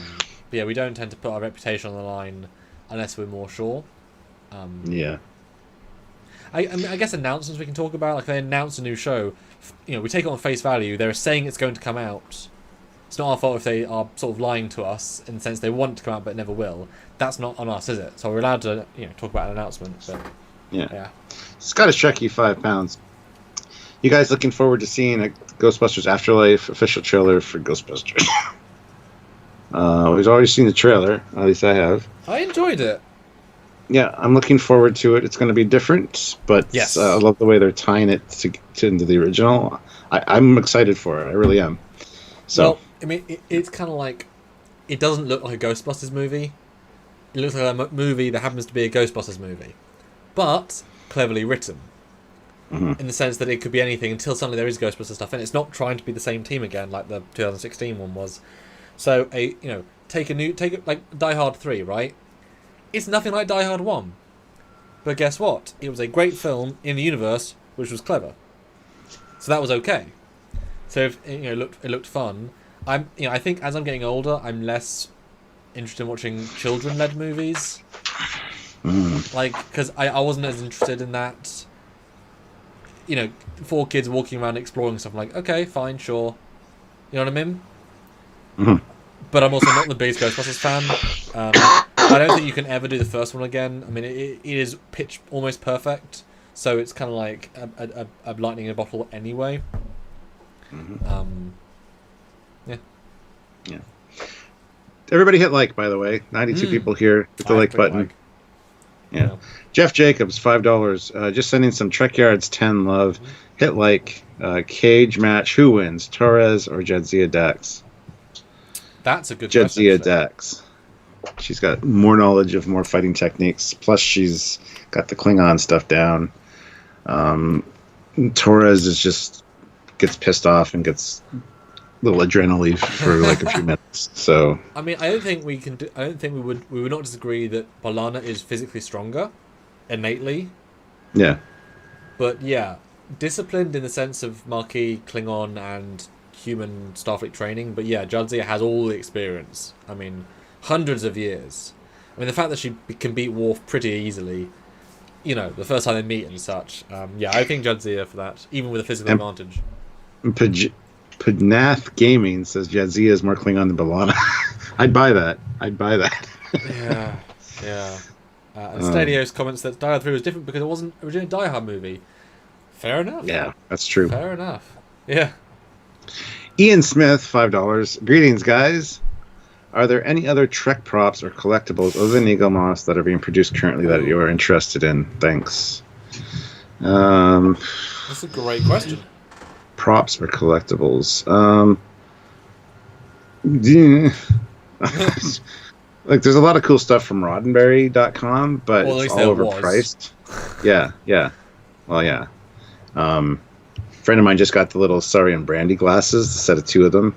yeah, we don't tend to put our reputation on the line unless we're more sure. Yeah. I guess announcements we can talk about. Like, they announce a new show. We take it on face value. They're saying it's going to come out. It's not our fault if they are sort of lying to us in the sense they want to come out but never will. That's not on us, is it? So we're allowed to, talk about an announcement. But yeah. Scottish Trekkie, £5. You guys looking forward to seeing a Ghostbusters Afterlife official trailer for Ghostbusters? We've already seen the trailer. At least I have. I enjoyed it. Yeah, I'm looking forward to it. It's going to be different, but yes. I love the way they're tying it into the original. I'm excited for it. I really am. So, well, I mean, it's kind of like, it doesn't look like a Ghostbusters movie. It looks like a movie that happens to be a Ghostbusters movie, but cleverly written. In the sense that it could be anything until suddenly there is Ghostbusters stuff, and it's not trying to be the same team again like the 2016 one was. So take like Die Hard 3, right? It's nothing like Die Hard 1, but guess what? It was a great film in the universe, which was clever. So that was okay. So if, it looked fun. I think as I'm getting older, I'm less interested in watching children-led movies. Like, because I wasn't as interested in that. 4 kids walking around exploring stuff. I'm like, okay, fine, sure. You know what I mean? Mm-hmm. But I'm also not the biggest Ghostbusters fan. I don't think you can ever do the first one again. I mean, it is pitch almost perfect, so it's kind of like a lightning in a bottle anyway. Yeah. Everybody hit like, by the way. 92 people here. Hit the like button. Yeah. Jeff Jacobs, $5. Just sending some Trekyards 10 love. Hit like. Cage match. Who wins? Torres or Jadzia Dax? That's a good question. Jadzia Dax. She's got more knowledge of more fighting techniques. Plus, she's got the Klingon stuff down. Torres is just gets pissed off and gets a little adrenaline for like a few minutes. So I mean, I don't think we would not disagree that B'Elanna is physically stronger, innately. Yeah. But yeah, disciplined in the sense of Maquis, Klingon, and human Starfleet training. But yeah, Jadzia has all the experience. I mean, hundreds of years. I mean, the fact that she can beat Worf pretty easily, the first time they meet and such. Yeah, I think Jadzia for that, even with a physical advantage. Pnath Gaming says Jadzia is more Klingon than B'Elanna. I'd buy that. Yeah. And Stadios comments that Die Hard 3 was different because it wasn't originally a Die Hard movie. Fair enough. Yeah, that's true. Fair enough. Yeah. Ian Smith, $5. Greetings, guys. Are there any other Trek props or collectibles other than Eagle Moss that are being produced currently that you are interested in? Thanks. That's a great question. Props or collectibles? Like, there's a lot of cool stuff from Roddenberry.com, but it's all overpriced. Yeah. Well, yeah. Friend of mine just got the little Surrey and brandy glasses, a set of 2 of them,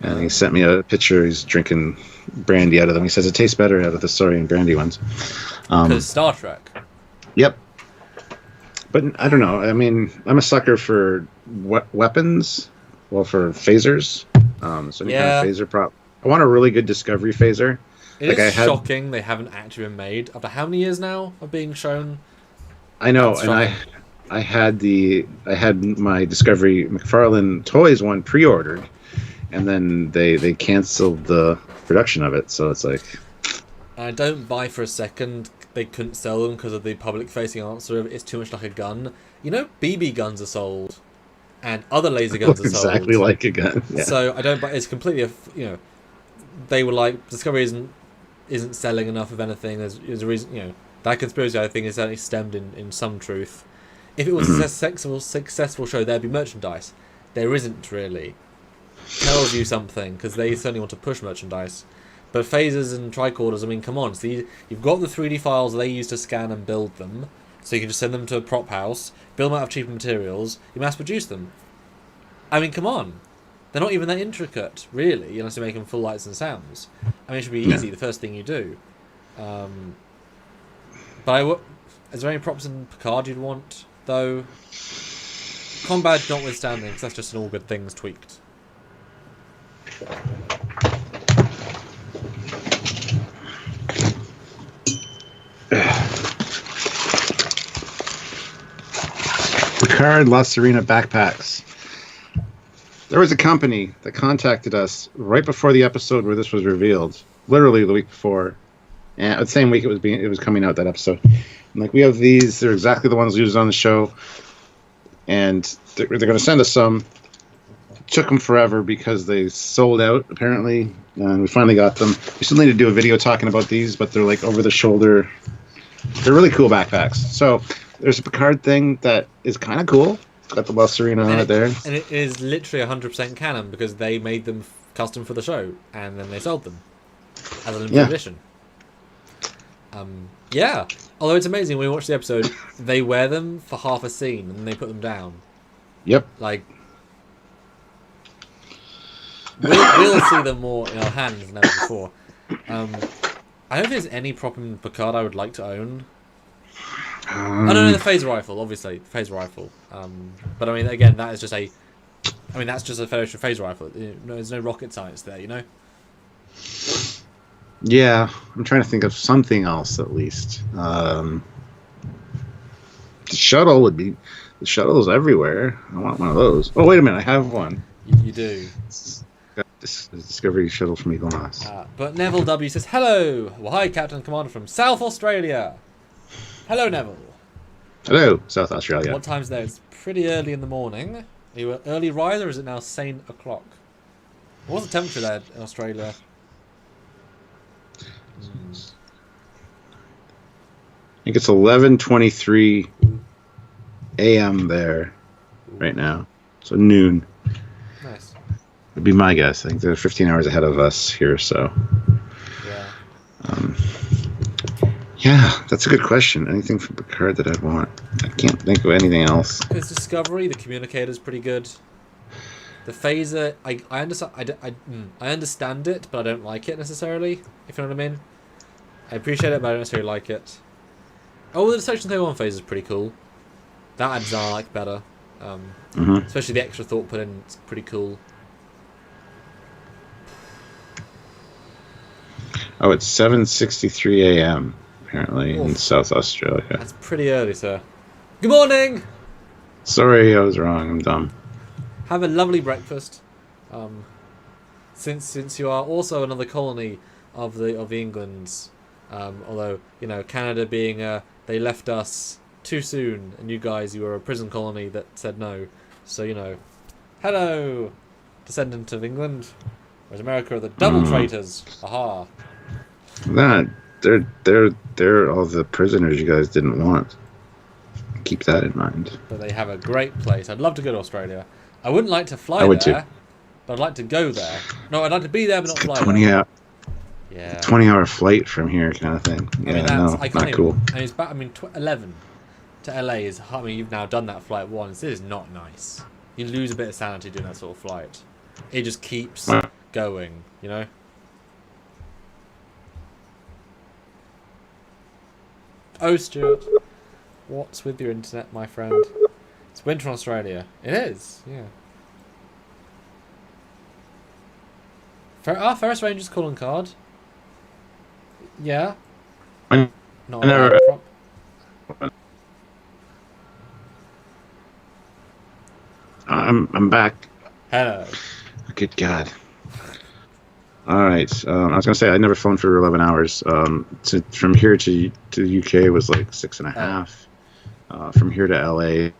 and he sent me a picture. He's drinking brandy out of them. He says it tastes better out of the Surrey and brandy ones. Because Star Trek. Yep. But I don't know. I mean, I'm a sucker for weapons. Well, for phasers. So any kind of phaser prop. I want a really good Discovery phaser. It is shocking they haven't actually been made. After how many years now of being shown? I know, and I had my Discovery McFarlane Toys one pre-ordered, and then they canceled the production of it. So it's like, I don't buy for a second they couldn't sell them because of the public-facing answer of it's too much like a gun. BB guns are sold. and other laser guns are sold. Exactly like a gun. Yeah. So I don't. But it's completely. They were like, Discovery isn't selling enough of anything. There's a reason. That conspiracy, I think, is certainly stemmed in some truth. If it was a successful show, there'd be merchandise. There isn't really. Tells you something, because they certainly want to push merchandise. But phasers and tricorders, I mean, come on. So you've got the 3D files they use to scan and build them. So you can just send them to a prop house, build them out of cheaper materials, you mass produce them. I mean, come on. They're not even that intricate, really, unless you make them full lights and sounds. I mean, it should be easy, the first thing you do. But is there any props in Picard you'd want, though? Combat notwithstanding, because that's just an all good things tweaked. Picard La Serena backpacks. There was a company that contacted us right before the episode where this was revealed, literally the week before, and the same week it was coming out, that episode. And like, we have these; they're exactly the ones used on the show, and they're going to send us some. It took them forever because they sold out apparently, and we finally got them. We still need to do a video talking about these, but they're like over the shoulder. They're really cool backpacks. So there's a Picard thing that is kind of cool. It's got the La Serena on it there. And it is literally 100% canon because they made them custom for the show and then they sold them as a limited edition. Yeah. Although it's amazing when you watch the episode, they wear them for half a scene and then they put them down. Yep. Like, we'll see them more in our hands than ever before. I don't think there's any prop in Picard I would like to own. I don't know, the phaser rifle, obviously, phaser rifle. But I mean, again, that's just a Federation phaser rifle. There's no rocket science there, Yeah, I'm trying to think of something else at least. The shuttle would be. The shuttle's everywhere. I want one of those. Oh, wait a minute, I have one. You do. This Discovery shuttle from Eagle Mass. But Neville W says, hello! Well, hi, Captain Commander from South Australia. Hello, Neville. Hello, South Australia. What time's there? It's pretty early in the morning. Are you an early riser or is it now sane o'clock? What's the temperature there in Australia? I think it's 11:23 a.m. there right now. So noon. Nice. Would be my guess. I think they're 15 hours ahead of us here, so. Yeah. Yeah, that's a good question. Anything from Picard that I'd want? I can't think of anything else. Because Discovery, the communicator's pretty good. The phaser, I understand it, but I don't like it necessarily, if you know what I mean. I appreciate it, but I don't necessarily like it. Oh, the Section 31 phaser is pretty cool. That I design I like better. Especially the extra thought put in, it's pretty cool. Oh, it's 7:63 a.m. apparently in South Australia. That's pretty early, sir. Good morning! Sorry, I was wrong. I'm dumb. Have a lovely breakfast. Since you are also another colony of the Englands, although Canada being they left us too soon, and you were a prison colony that said no. So hello, descendant of England. Whereas America are the double traitors. Aha. They're all the prisoners you guys didn't want. Keep that in mind. But they have a great place. I'd love to go to Australia. I wouldn't like to fly would there, too. but I'd like to go there. No, I'd like to be there, but not fly 20 there. 20-hour flight from here, kind of thing. Not cool. And it's back. 11 to LA is. I mean, you've now done that flight once. It is not nice. You lose a bit of sanity doing that sort of flight. It just keeps going. Oh, Stuart, what's with your internet, my friend? It's winter in Australia. It is, yeah. Ferris Ranger's calling card. Yeah. I'm back. Hello. Good God. All right. I was gonna say I'd never flown for 11 hours. From here to the UK was like 6.5. From here to LA.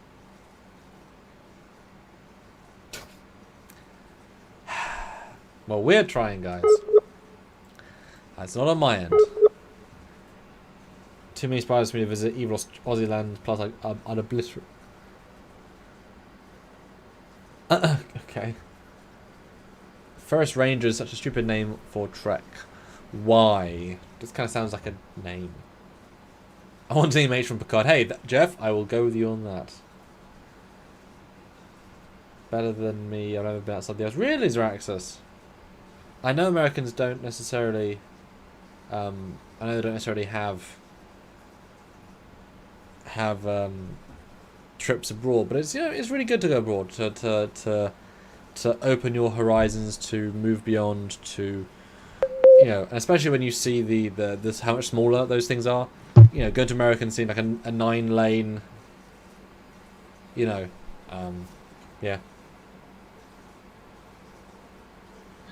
Well, we're trying, guys. That's not on my end. Too many spiders for me to visit evil Aussie land, plus I'd obliterate. Okay. Forest Ranger is such a stupid name for Trek. Why? This kind of sounds like a name. I want an image from Picard. Hey, Jeff, I will go with you on that. Better than me. I've never been outside the Earth. Really, Zeraxis? I know Americans don't necessarily... I know they don't necessarily have trips abroad, but it's it's really good to go abroad to open your horizons, to move beyond, to and especially when you see the how much smaller those things are. Go to America and see like a 9-lane. Yeah.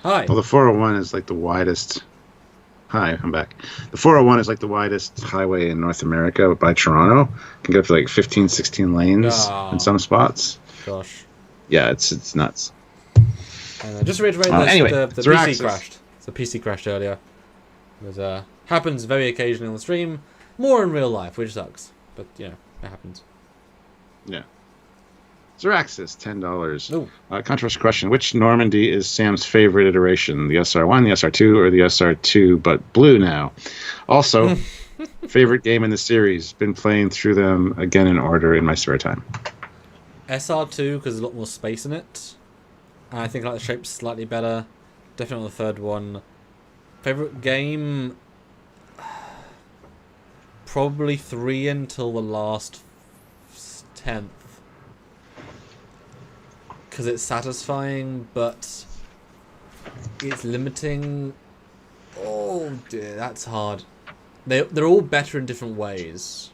Hi. Well, the 401 is like the widest. Hi, I'm back. The 401 is like the widest highway in North America by Toronto. It can go up to like 15, 16 lanes in some spots. Gosh. Yeah, it's nuts. Just to reiterate, anyway, the Zeraxis. PC crashed. The PC crashed earlier. It happens very occasionally on the stream. More in real life, which sucks. But, it happens. Yeah. Zeraxis, $10. Controversial question. Which Normandy is Sam's favorite iteration? The SR1, the SR2, or the SR2, but blue now? Also, favorite game in the series. Been playing through them again in order in my spare time. SR2, because there's a lot more space in it. And I think I like the shape's slightly better. Definitely the third one. Favorite game? Probably 3 until the last 10th. Because it's satisfying, but it's limiting. Oh dear, that's hard. They're all better in different ways.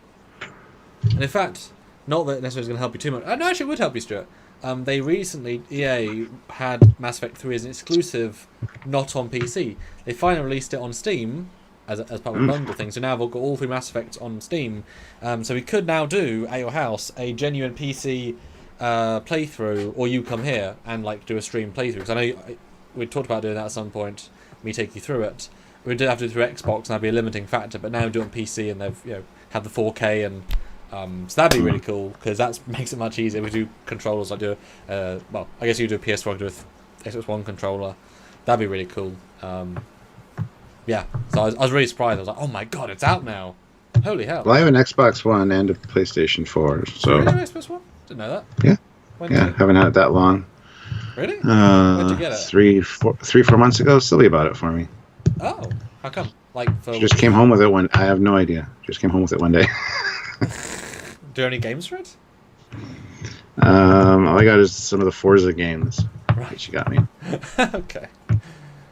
And in fact, not that necessarily is going to help you too much. No, actually it would help you, Stuart. They recently, EA had Mass Effect 3 as an exclusive, not on PC. They finally released it on Steam as part of a bundle thing. So now we've got all 3 Mass Effects on Steam. So we could now do, at your house, a genuine PC playthrough, or you come here and do a stream playthrough. Because I know we talked about doing that at some point. Me take you through it. We did have to do it through Xbox, and that'd be a limiting factor. But now we do it on PC, and they've have the 4K, and so that'd be really cool because that makes it much easier. We do controllers. I do I guess you do a PS4. I do a Xbox One controller. That'd be really cool. Yeah. So I was really surprised. I was like, oh my god, it's out now! Holy hell! Well, I have an Xbox One and a PlayStation 4. So. Really, Xbox One? Didn't know that. Yeah. Haven't had it that long. Really? When'd you get it? 4 months ago. Silly bought it for me. Oh, how come? She just came home with it one. I have no idea. Just came home with it one day. Do you have any games for it? All I got is some of the Forza games. Right. That she got me. Okay.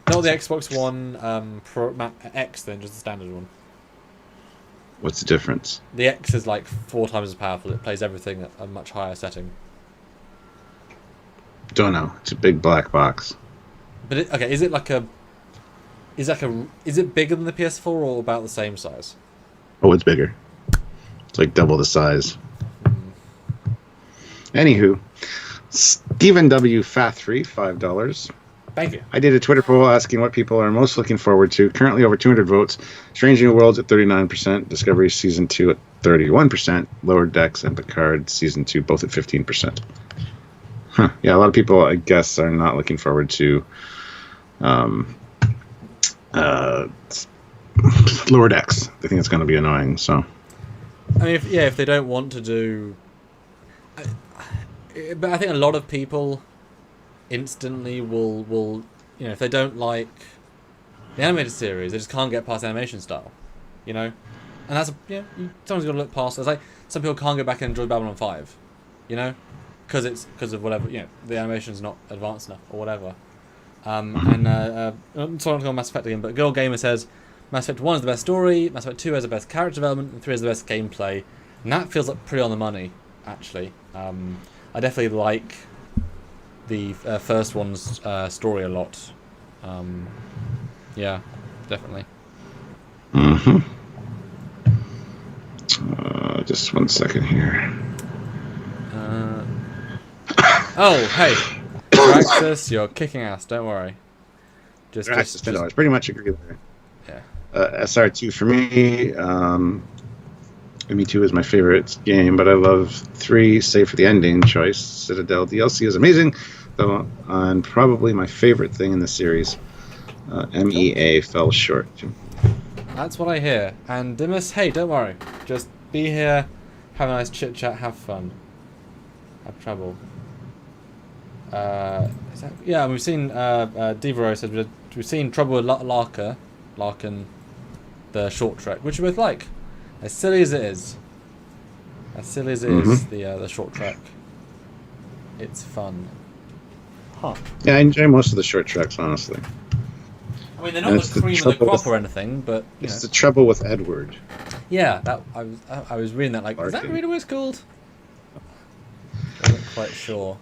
Not the Xbox One Pro X, then just the standard one. What's the difference? The X is 4 times as powerful. It plays everything at a much higher setting. Don't know. It's a big black box. But is it is it bigger than the PS4 or about the same size? Oh, it's bigger. It's double the size. Anywho, Stephen W. Fath3, $5. Thank you. I did a Twitter poll asking what people are most looking forward to. Currently over 200 votes. Strange New Worlds at 39%. Discovery Season 2 at 31%. Lower Decks and Picard Season 2 both at 15%. Huh. Yeah, a lot of people, I guess, are not looking forward to Lower Decks. They think it's going to be annoying, so... I mean, if they don't want to do... But I think a lot of people instantly will if they don't like the animated series, they just can't get past animation style, and that's someone's got to look past. It's some people can't go back and enjoy Babylon 5, because of whatever, the animation's not advanced enough or whatever. I'm sorry, I'm Mass Effect again, but Good Old Gamer says Mass Effect 1 is the best story, Mass Effect 2 has the best character development, and 3 has the best gameplay, and that feels pretty on the money, actually. I definitely like the first one's story a lot. Yeah, definitely. Just 1 second here. Oh, hey. Praxis, you're kicking ass, don't worry. Just $2. Pretty much agree there. Yeah. SR2 for me. ME2 is my favorite game, but I love 3, save for the ending choice. Citadel DLC is amazing, though, and probably my favorite thing in the series. MEA fell short. That's what I hear. And Dimas, hey, don't worry. Just be here, have a nice chit chat, have fun. Have trouble. Yeah, we've seen Devero said we've seen Trouble with Larkin, the short trek, which we both like. As silly as it is. The short trek. It's fun. Huh. Yeah, I enjoy most of the short treks, honestly. I mean, they're not the cream of the crop or anything, but it's the trouble with Edward. Yeah, that I was reading that like, is that really what it's called? I'm not quite sure.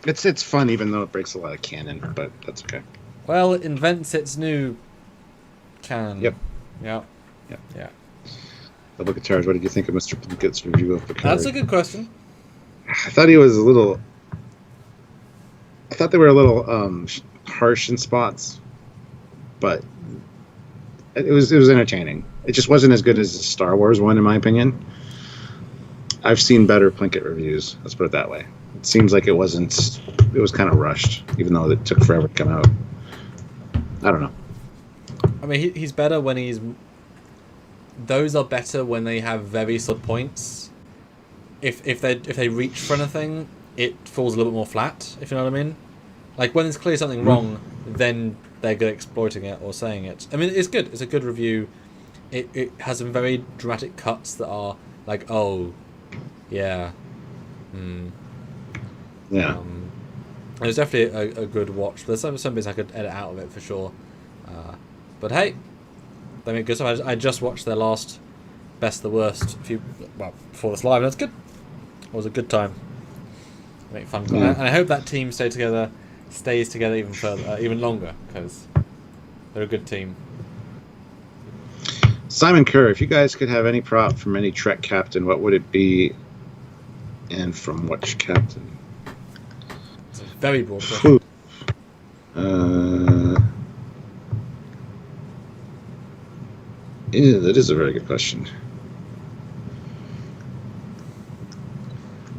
It's fun, even though it breaks a lot of canon, but that's okay. Well, it invents its new canon. Yep. Yeah. The Book of Charge, what did you think of Mr. Plunkett's review of Picard? That's a good question. I thought he was a little... I thought they were a little harsh in spots, but it was entertaining. It just wasn't as good as the Star Wars one, in my opinion. I've seen better Plinkett reviews, let's put it that way. It seems like it was kind of rushed, even though it took forever to come out. I don't know. I mean, he's better when he's... Those are better when they have very solid points. If they reach for anything, it falls a little bit more flat, if you know what I mean. Like, when there's clearly something wrong, then they're good at exploiting it or saying it. I mean, it's good. It's a good review. It has some very dramatic cuts that are like, oh, yeah. Yeah. It was definitely a good watch. There's some bits I could edit out of it for sure. But hey, they make good stuff. I just watched their last Best the Worst before this live, and it's good. It was a good time. Make fun. And I hope that team stays together even further, even longer, because they're a good team. Simon Kerr, if you guys could have any prop from any Trek captain, what would it be, and from which captain? It's a very broad question. Yeah, that is a very good question.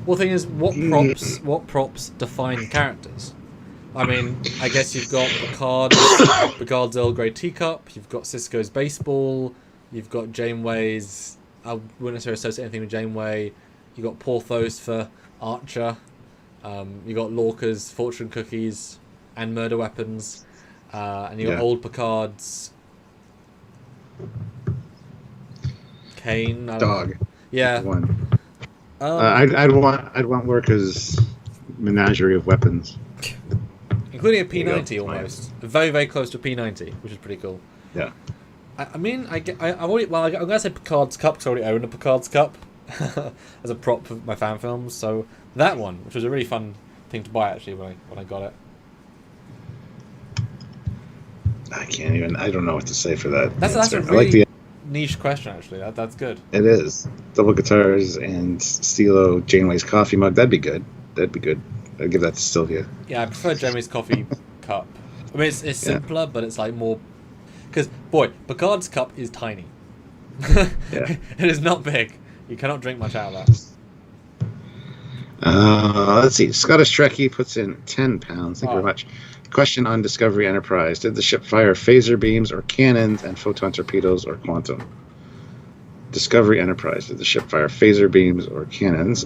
Well, the thing is, what props define characters? I mean, I guess you've got Picard's Earl Grey teacup, you've got Sisko's baseball, you've got Janeway's... I wouldn't necessarily associate anything with Janeway. You've got Porthos for Archer. You've got Lorca's fortune cookies and murder weapons. And you've got old Picard's... Kane. Dog. Yeah. One. I'd want Lorca's menagerie of weapons. Including a P90 almost. Very, very close to a P90, which is pretty cool. Yeah. I mean, I'm going to say Picard's Cup, because I already own a Picard's Cup as a prop for my fan films. So that one, which was a really fun thing to buy actually when I got it. I don't know what to say for that. That's a really niche question actually. That's good. It is. Double guitars and Stilo Janeway's coffee mug. That'd be good. I'd give that to Sylvia. Yeah, I prefer Janeway's coffee cup. I mean, it's simpler, but it's like more... Because, boy, Picard's cup is tiny. Yeah. It is not big. You cannot drink much out of that. Let's see. Scottish Trekkie puts in £10. Thank you very much. Question on Discovery Enterprise. Did the ship fire phaser beams or cannons and photon torpedoes or quantum? Discovery Enterprise. Did the ship fire phaser beams or cannons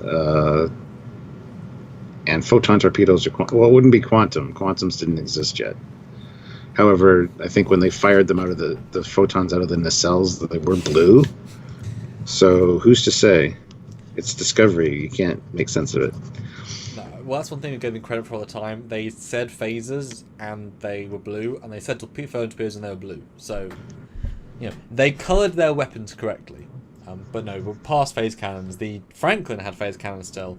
and photon torpedoes or quantum? Well, it wouldn't be quantum. Quantums didn't exist yet. However, I think when they fired them out of the photons out of the nacelles, they were blue. So who's to say? It's Discovery. You can't make sense of it. No, well, that's one thing we gave them credit for all the time. They said phasers and they were blue, and they said photon torpedoes and they were blue. So, they coloured their weapons correctly. But no, we're past phase cannons. The Franklin had phase cannons still,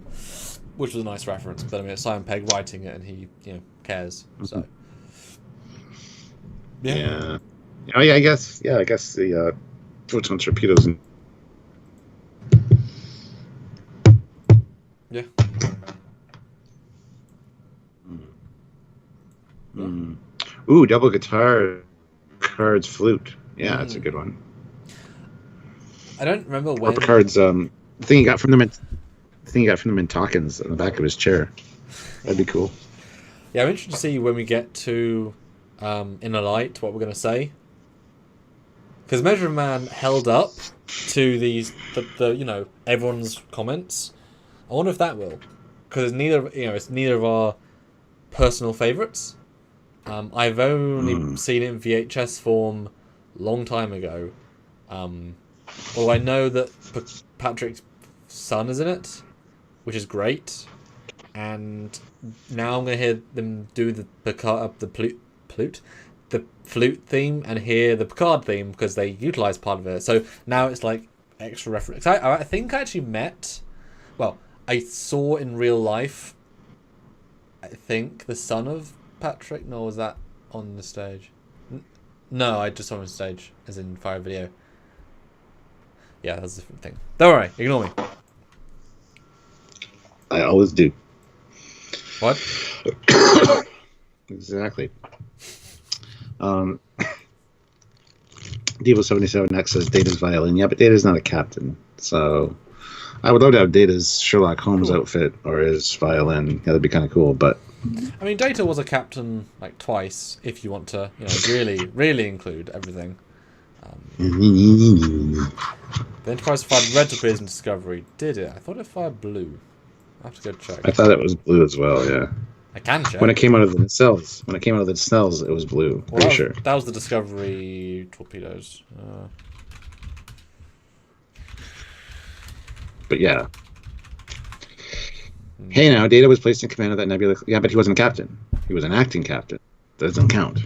which was a nice reference. But I mean, it's Simon Pegg writing it, and he cares. So. Yeah. Oh yeah, I guess the photon torpedoes. Yeah. Ooh, double guitar cards flute. Yeah, that's a good one. I don't remember Or when. Picard's the thing he got from the Mintakins on the back of his chair. That'd be cool. Yeah, I'm interested to see when we get to Inner Light what we're going to say. Because Measure of Man held up to the everyone's comments. I wonder if that will, because it's neither of our personal favourites. I've only seen it in VHS form long time ago. Well, I know that Patrick's son is in it, which is great, and now I'm gonna hear them do the flute theme and hear the Picard theme because they utilise part of it. So now it's like extra reference. I think I actually met. Well, I saw in real life. I think the son of Patrick. No, was that on the stage? No, I just saw him on stage, as in Fire Video. Yeah, that's a different thing. Don't worry, ignore me. I always do. What? Exactly. Devo77X says Data's violin. Yeah, but Data's not a captain. So I would love to have Data's Sherlock Holmes outfit or his violin. Yeah, that'd be kind of cool. But I mean, Data was a captain like twice. If you want to, really include everything. The Enterprise fired red torpedoes in Discovery. Did it? I thought it fired blue. I have to go check. I thought it was blue as well. Yeah. I can check. When it came out of the nacelles, it was blue. Well, pretty sure. That was the Discovery torpedoes. But yeah. Hey, now Data was placed in command of that nebula. Yeah, but he wasn't a captain. He was an acting captain. That doesn't count.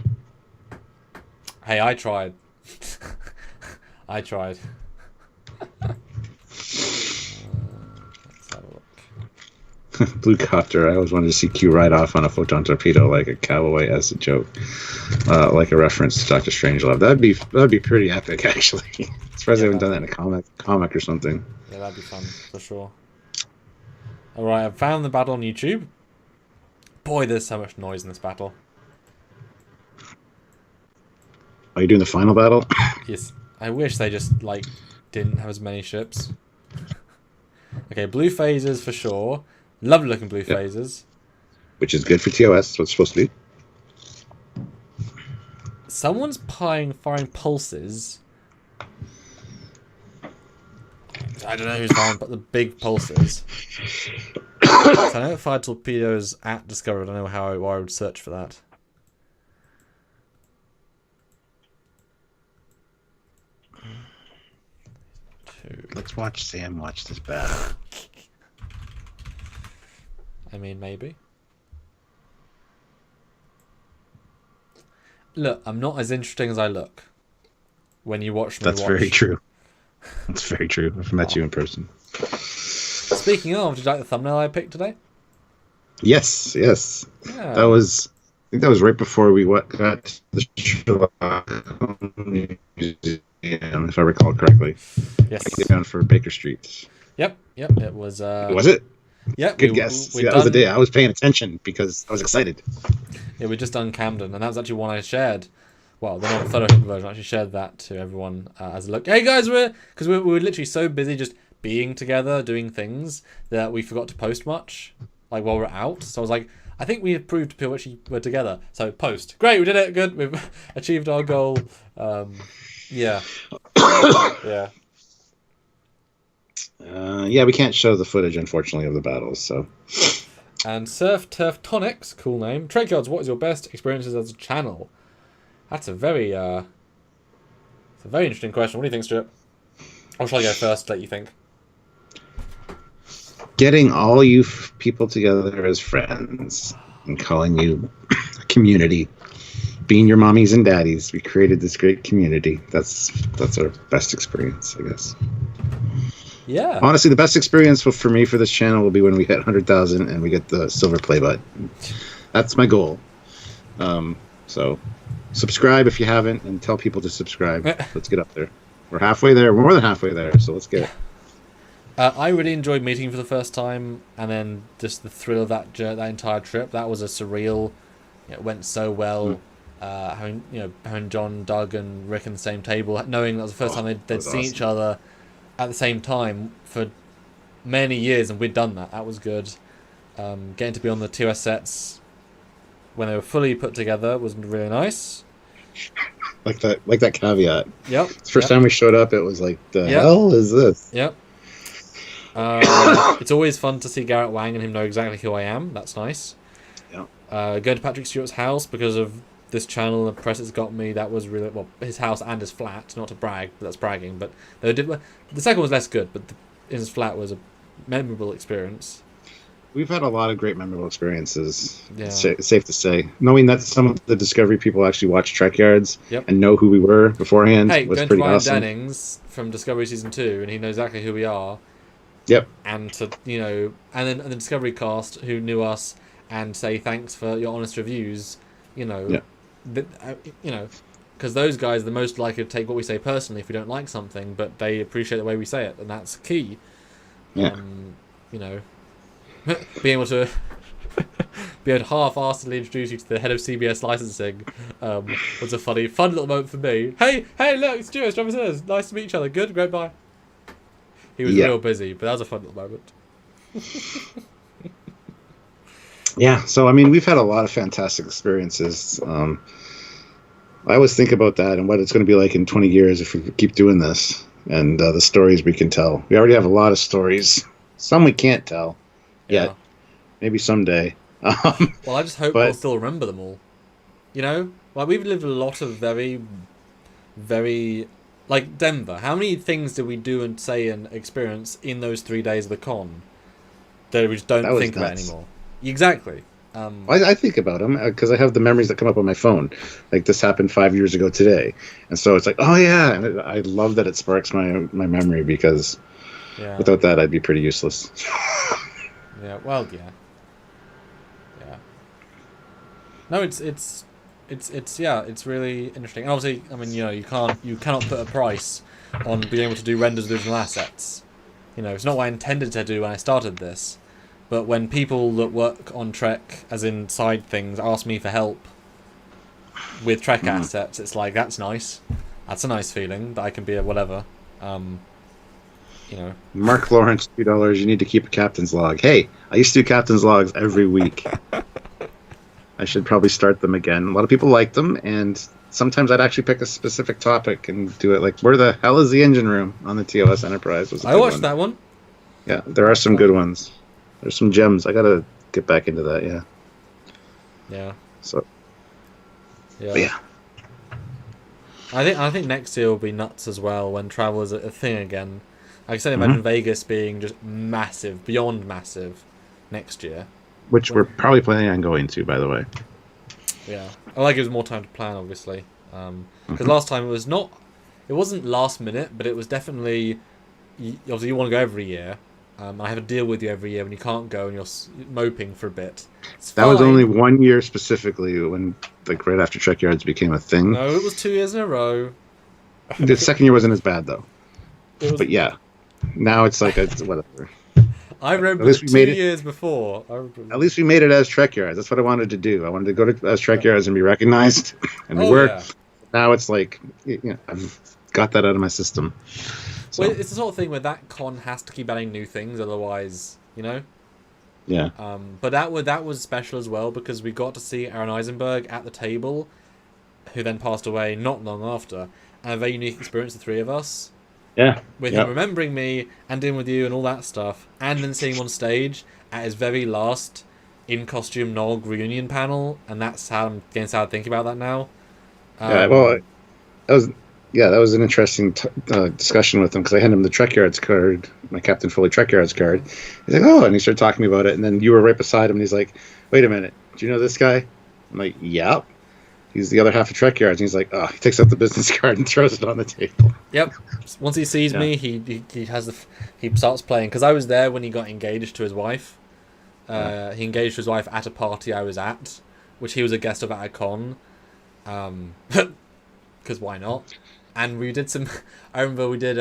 Hey, I tried. I tried. Let's have a look. Blue copter. I always wanted to see Q ride off on a photon torpedo like a cowboy as a joke, like a reference to Doctor Strangelove. That'd be pretty epic, actually. Surprised they haven't done that in a comic or something. Yeah, that'd be fun for sure. All right, I've found the battle on YouTube. Boy, there's so much noise in this battle. Are you doing the final battle? Yes. I wish they just didn't have as many ships. Okay, blue phasers for sure. Lovely looking blue phasers. Which is good for TOS. That's what it's supposed to be. Someone's firing pulses. I don't know who's firing, but the big pulses. So I know it fired torpedoes at Discovery. I don't know why I would search for that. Let's watch Sam watch this battle. I mean, maybe. Look, I'm not as interesting as I look when you watch me. That's very true. That's very true. I've met you in person. Speaking of, did you like the thumbnail I picked today? Yes. Yeah. I think that was right before we got to the Sherlock Museum, if I recall correctly. Yes. Down for Baker Street. Yep. It was. Was it? Yeah. Good guess. That was the day I was paying attention because I was excited. Yeah, we just done Camden, and that was actually one I shared. Well, the not photo version. I actually shared that to everyone as a look. Hey guys, because we were literally so busy just being together, doing things that we forgot to post much, while we're out. So I was like, I think we have proved to people actually we're together. So post. Great, we did it. Good, we've achieved our goal. Yeah. Yeah. Yeah, we can't show the footage, unfortunately, of the battles. So. And Surf Turf Tonics, cool name. Trekyards, what is your best experiences as a channel? That's a very interesting question. What do you think, Stuart? Or shall I go first? Let you think. Getting all you people together as friends and calling you a community, being your mommies and daddies. We created this great community. That's our best experience, I guess. Yeah. Honestly, the best experience for me for this channel will be when we hit 100,000 and we get the silver play button. That's my goal. So subscribe if you haven't, and tell people to subscribe. Let's get up there. We're halfway there. We're more than halfway there, so let's get it. I really enjoyed meeting you for the first time, and then just the thrill of that entire trip. That was a surreal. It went so well. having John, Doug, and Rick in the same table, knowing that was the first time they'd seen awesome. each other at the same time for many years, and we'd done that. That was good. Getting to be on the TOS sets when they were fully put together was really nice. Like that caveat. Yep. The first time we showed up, it was like, the hell is this? Yep. It's always fun to see Garrett Wang and him know exactly who I am. That's nice. Yeah. Going to Patrick Stewart's house because of this channel and the press it's got me. That was really his house and his flat. Not to brag, but that's bragging. But the second was less good, but his flat was a memorable experience. We've had a lot of great memorable experiences. Yeah. It's safe to say, knowing that some of the Discovery people actually watch Trekyards Yep. and know who we were beforehand Hey, was going to pretty Ryan awesome. Dennings from Discovery Season 2, and he knows exactly who we are. Yep. And to and then the Discovery cast who knew us and say thanks for your honest reviews. Yeah. Because those guys are the most likely to take what we say personally if we don't like something, but they appreciate the way we say it, and that's key. Yeah. Being able to half-heartedly introduce you to the head of CBS licensing was a fun little moment for me. Hey, look, it's Stuart, Travis says, nice to meet each other. Good, great, bye. He was real busy, but that was a fun little moment. Yeah, so I mean, we've had a lot of fantastic experiences. I always think about that and what it's going to be like in 20 years if we keep doing this, and the stories we can tell. We already have a lot of stories. Some we can't tell yet. Maybe someday. Well, I just hope we'll still remember them all. We've lived a lot of very, very... Like Denver, how many things did we do and say and experience in those 3 days of the con that we just don't think about anymore? Exactly. I think about them because I have the memories that come up on my phone. Like, this happened 5 years ago today. And so it's like, oh yeah, and I love that it sparks my memory because without that I'd be pretty useless. Yeah, well, yeah. No, it's really interesting. And obviously, I mean, you cannot put a price on being able to do renders of original assets. It's not what I intended to do when I started this. But when people that work on Trek, as in side things, ask me for help with Trek assets, it's like, that's nice. That's a nice feeling that I can be a whatever. Mark Lawrence, $2. You need to keep a captain's log. Hey, I used to do captain's logs every week. I should probably start them again. A lot of people like them, and sometimes I'd actually pick a specific topic and do it. Like, where the hell is the engine room on the TOS Enterprise? I watched that one. Yeah, there are some good ones. There's some gems. I gotta get back into that. Yeah. Yeah. So. Yeah. Yeah. I think next year will be nuts as well when travel is a thing again. Like I said, imagine Vegas being just massive, beyond massive, next year. Which we're probably planning on going to, by the way. Yeah, I like it was more time to plan, obviously. Because last time it wasn't last minute, but it was definitely. Obviously, you want to go every year. I have a deal with you every year when you can't go and you're moping for a bit. That was only 1 year specifically when, like, right after Trekyards became a thing. No, it was 2 years in a row. The second year wasn't as bad, though. But yeah, now it's like, it's whatever. I remember 2 years before. At least we made it as Trekyards. That's what I wanted to do. I wanted to go as Trekyards and be recognized. And we were. Yeah. Now it's like, I've got that out of my system. So. Well, it's the sort of thing where that con has to keep adding new things, otherwise, Yeah. But that was special as well because we got to see Aaron Eisenberg at the table, who then passed away not long after, and a very unique experience, the three of us. Yeah. With him remembering me and dealing with you and all that stuff, and then seeing him on stage at his very last in costume Nog reunion panel, and that's how I'm getting sad thinking about that now. That was an interesting discussion with him because I handed him the Trekyards card, my Captain Foley Trekyards card. He's like, oh, and he started talking to me about it, and then you were right beside him, and he's like, wait a minute, do you know this guy? I'm like, yeah. He's the other half of Trekyards, and he's like, oh, he takes out the business card and throws it on the table. Yep. Once he sees me, he starts playing because I was there when he got engaged to his wife. He engaged to his wife at a party I was at, which he was a guest of at a con. Because why not? And we did some. I remember I did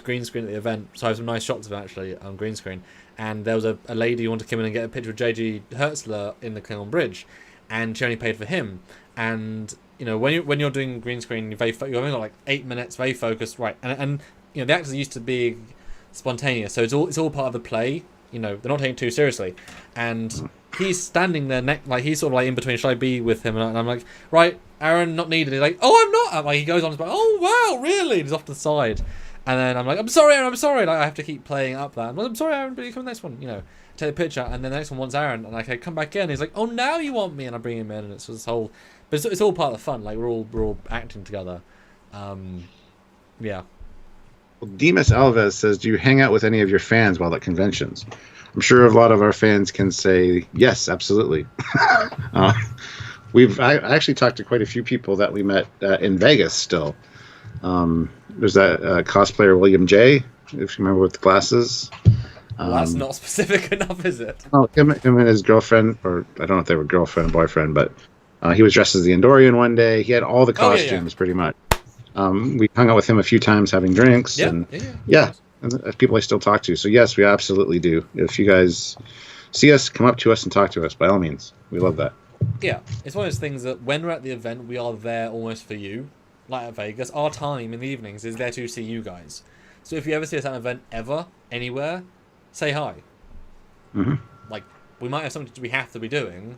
green screen at the event, so I have some nice shots of it actually on green screen. And there was a lady who wanted to come in and get a picture of JG Hertzler in the Klingon Bridge, and she only paid for him. And when you're doing green screen, you're only got like 8 minutes, very focused, right? And the actors are used to being spontaneous, so it's all part of the play. They're not taking it too seriously, and he's standing there he's sort of like in between. Should I be with him? And I'm like, right, Aaron, not needed. He's like, oh, I'm not. I'm like, he goes on, like, oh wow, really? And he's off to the side, and then I'm like, I'm sorry, Aaron, I'm sorry. Like, I have to keep playing up that. I'm sorry, Aaron, but you come to the next one. Take a picture, and then the next one wants Aaron, and I come back in. And he's like, oh, now you want me, and I bring him in, and it's this whole, but it's all part of the fun. Like we're all acting together. Yeah. Well, Demas Alves says, do you hang out with any of your fans while at conventions? I'm sure a lot of our fans can say yes, absolutely. I actually talked to quite a few people that we met in Vegas still. There's that cosplayer William J, if you remember, with the glasses. Well, that's not specific enough, is it? Oh, him and his girlfriend, or I don't know if they were girlfriend and boyfriend, but he was dressed as the Endorian one day. He had all the costumes pretty much. We hung out with him a few times having drinks. And people I still talk to. So yes, we absolutely do. If you guys see us, come up to us and talk to us, by all means. We love that. Yeah, it's one of those things that when we're at the event, we are there almost for you. Like at Vegas, our time in the evenings is there to see you guys. So if you ever see us at an event, ever, anywhere, say hi. Mm-hmm. Like, we might have something we have to be doing.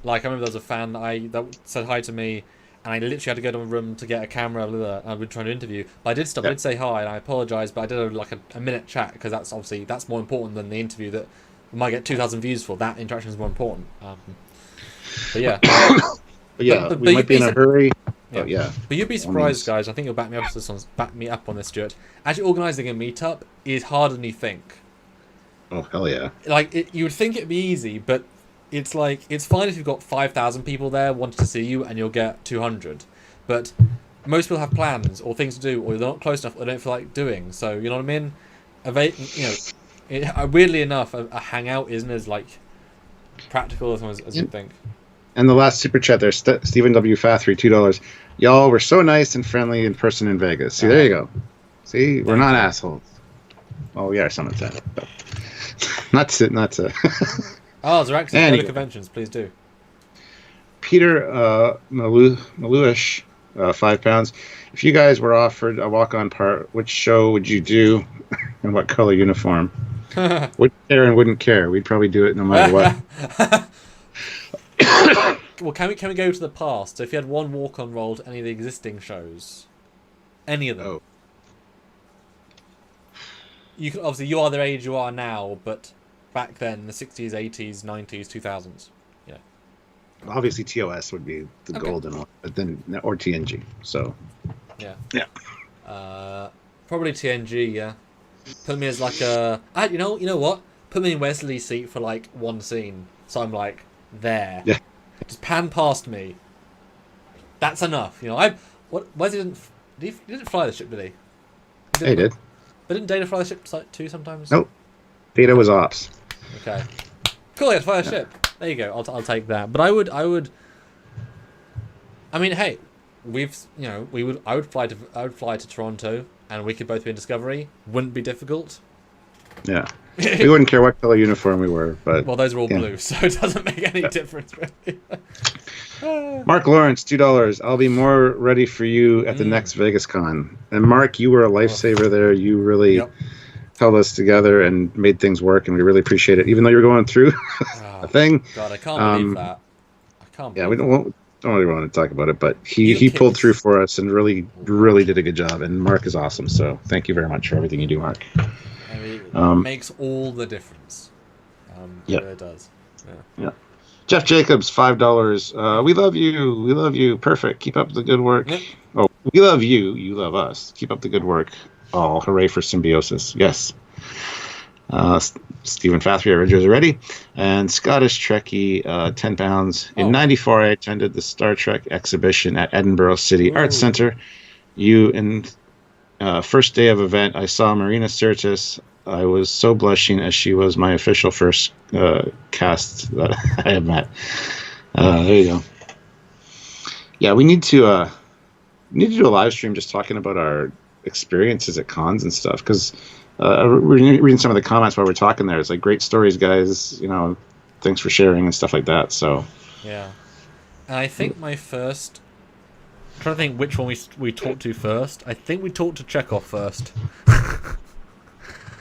Like, I remember there was a fan that said hi to me, and I literally had to go to a room to get a camera, and I've been trying to interview. But I did stop. I did say hi, and I apologise, but I did a minute chat, because that's more important than the interview that we might get 2,000 views for. That interaction is more important. But yeah. But we might be in a hurry. Yeah. But you'd be surprised, guys. I think you'll back me up on this, Stuart. Actually, organising a meetup is harder than you think. Oh, hell yeah. Like, you would think it'd be easy, but it's fine if you've got 5,000 people there wanting to see you and you'll get 200. But most people have plans or things to do, or they're not close enough, or they don't feel like doing. So, you know what I mean? Weirdly enough, a hangout isn't as, practical as you'd think. And the last super chat there, Stephen W. Fathery, $2. Y'all were so nice and friendly in person in Vegas. See, there you go. See, we're not assholes. Well, we are some of the time, but not to. Oh, Zerax, anyway. Other conventions, please do. Peter Maluish, £5. If you guys were offered a walk-on part, which show would you do, and what color uniform? Would care and wouldn't care. We'd probably do it no matter what. Well, can we go to the past? So if you had one walk-on role to any of the existing shows, any of them. Oh. You can, obviously you are the age you are now, but back then, the 60s, 80s, 90s, 2000s. Yeah. Obviously, TOS would be the golden one, but then or TNG. So. Yeah. Yeah. Probably TNG. Yeah. Put me as you know what? Put me in Wesley's seat for one scene, so I'm there. Yeah. Just pan past me. That's enough. Wesley didn't fly the ship, did he? He did. But didn't Data fly the ship too sometimes? Nope. Data was ops. Okay. Cool, yeah, fly a ship. There you go. I'll take that. But I would. I mean, hey, I would fly to Toronto, and we could both be in Discovery. Wouldn't be difficult. Yeah. We wouldn't care what color uniform we were, but well, those are all blue, so it doesn't make any difference really. Mark Lawrence, $2. I'll be more ready for you at the next Vegas Con. And Mark, you were a lifesaver there. You really held us together and made things work, and we really appreciate it. Even though you're going through a thing. God, I can't believe that. I can't. Yeah, we don't really want to talk about it, but he pulled through for us and really, really did a good job. And Mark is awesome. So thank you very much for everything you do, Mark. It makes all the difference. Yeah, it does. Yeah. Jeff Jacobs, $5. We love you. We love you. Perfect. Keep up the good work. Yep. Oh, we love you. You love us. Keep up the good work. Oh, hooray for symbiosis. Yes. Stephen Fathery, our Rangers are ready. And Scottish Trekkie, £10. In '94, I attended the Star Trek exhibition at Edinburgh City Arts Centre. First day of event, I saw Marina Sirtis. I was so blushing as she was my official first cast that I have met. There you go. Yeah, we need to do a live stream just talking about our experiences at cons and stuff, because we're reading some of the comments while we're talking there. It's great stories, guys. Thanks for sharing and stuff like that. So yeah. And I think my first... I'm trying to think which one we talked to first. I think we talked to Chekhov first.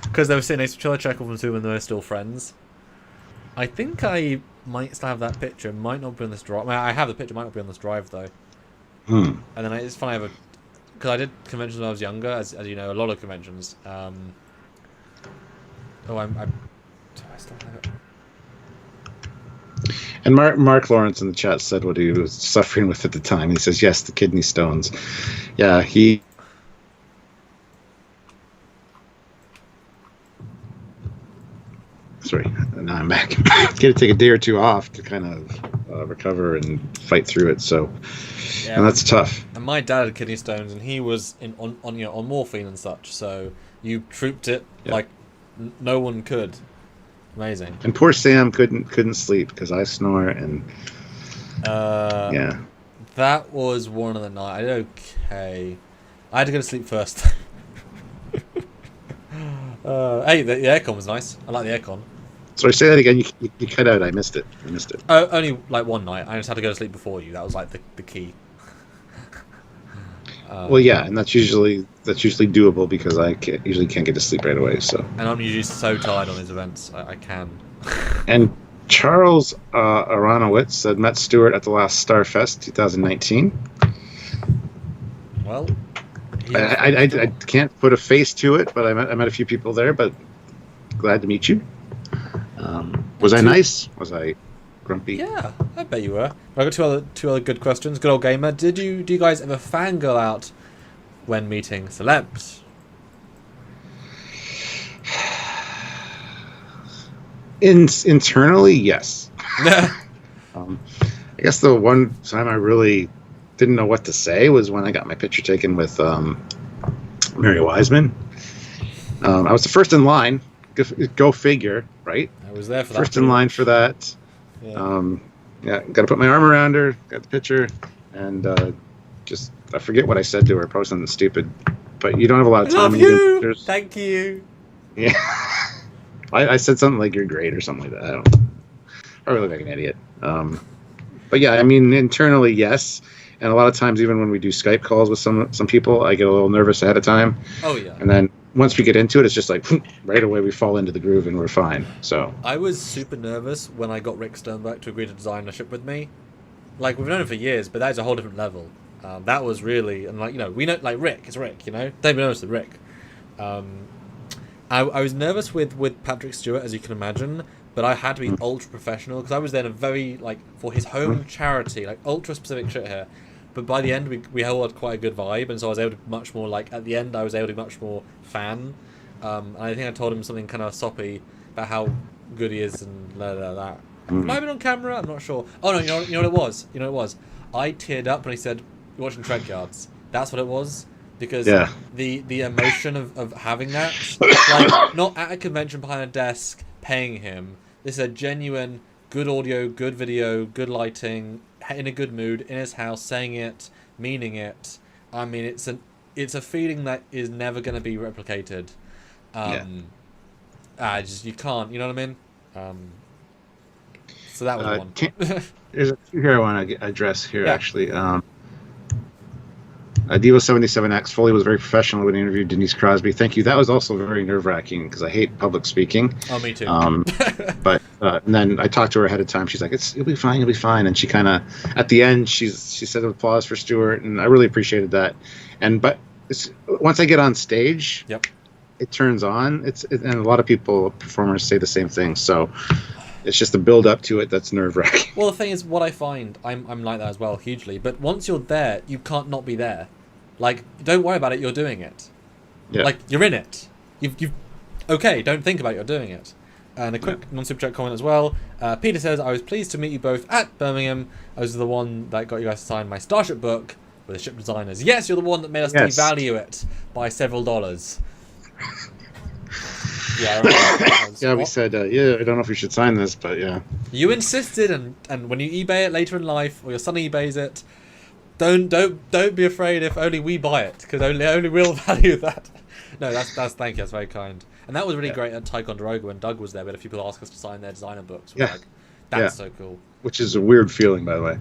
Because they were sitting next to each other, Chekhov and Sue, when they were still friends. I think I might still have that picture. Might not be on this drive. I have the picture, might not be on this drive, though. And then it's funny, because I did conventions when I was younger, as you know, a lot of conventions. I still have it. And Mark Lawrence in the chat said what he was suffering with at the time. He says, yes, the kidney stones. Yeah, he... Sorry, now I'm back. Got to take a day or two off to kind of recover and fight through it. So, yeah, and that's tough. And my dad had kidney stones, and he was on morphine and such. So you trooped it like no one could. Amazing. And poor Sam couldn't sleep because I snore and yeah. That was one of the night. I did okay. I had to go to sleep first. Hey, the aircon was nice. I like the aircon. Sorry, say that again. You cut out. I missed it. Oh, only like one night. I just had to go to sleep before you. That was like the key. Well, yeah, and that's usually doable because I usually can't get to sleep right away. So. And I'm usually so tired on these events. I can. And Charles Aronowitz said met Stewart at the last Starfest 2019. Well, I can't put a face to it, but I met a few people there. But glad to meet you. Was I nice? Was I grumpy? Yeah, I bet you were. I got two other good questions. Good old gamer. Do you guys ever fangirl out when meeting celebs? Internally, yes. I guess the one time I really didn't know what to say was when I got my picture taken with Mary Wiseman. I was the first in line. Go figure, right? I was there for that. First in line for that. Yeah. Got to put my arm around her, got the picture, and I forget what I said to her. Probably something stupid. But you don't have a lot of time. Love you. Thank you. Yeah. I said something like "you're great" or something like that. I don't know. Probably look like an idiot. But yeah, I mean, internally, yes. And a lot of times, even when we do Skype calls with some people, I get a little nervous ahead of time. Oh yeah. And then once we get into it, it's just like right away we fall into the groove and we're fine. So I was super nervous when I got Rick Sternberg to agree to design a ship with me. Like, we've known him for years, but that is a whole different level. That was really, and like, you know, we know, like, Rick is Rick, you know, David knows the Rick. I was nervous with Patrick Stewart, as you can imagine, but I had to be ultra professional because I was there in a very, like, for his home charity, like, ultra specific shit here. But by the end, we held quite a good vibe, and so I was able to much more, like, at the end, I was able to be much more fan. And I think I told him something kind of soppy about how good he is and that. Might have been on camera, I'm not sure. Oh no, you know what it was? You know what it was? I teared up when he said, "You're watching Trekyards." That's what it was. Because the emotion of having that, like, not at a convention behind a desk paying him. This is a genuine, good audio, good video, good lighting, in a good mood, in his house, saying it, meaning it. I mean, it's a feeling that is never going to be replicated. You can't, you know what I mean? So that was one. There's a few here I want to address here, actually. Devo77X, Foley was very professional when he interviewed Denise Crosby. Thank you. That was also very nerve-wracking because I hate public speaking. Oh, me too. But and then I talked to her ahead of time. She's like, "You'll be fine. You'll be fine." And she kind of, at the end, she said applause for Stewart, and I really appreciated that. But once I get on stage, it turns on. And a lot of performers say the same thing. So it's just the build up to it that's nerve-wracking. Well, the thing is, what I find, I'm like that as well, hugely. But once you're there, you can't not be there. Like, don't worry about it. You're doing it. Yeah. Like, you're in it. You've okay. Don't think about it. You're doing it. And a quick non-super chat comment as well. Peter says, "I was pleased to meet you both at Birmingham. I was the one that got you guys to sign my Starship book with the ship designers. Yes, you're the one that made us devalue it by several dollars." Yeah, we said, I don't know if we should sign this, but yeah. You insisted, and when you eBay it later in life, or your son eBays it, don't be afraid if only we buy it, because only we'll value that. No, that's thank you, that's very kind. And that was really great at Taekwondo when Doug was there. We had a few people ask us to sign their designer books. Like, That's so cool. Which is a weird feeling, by the way.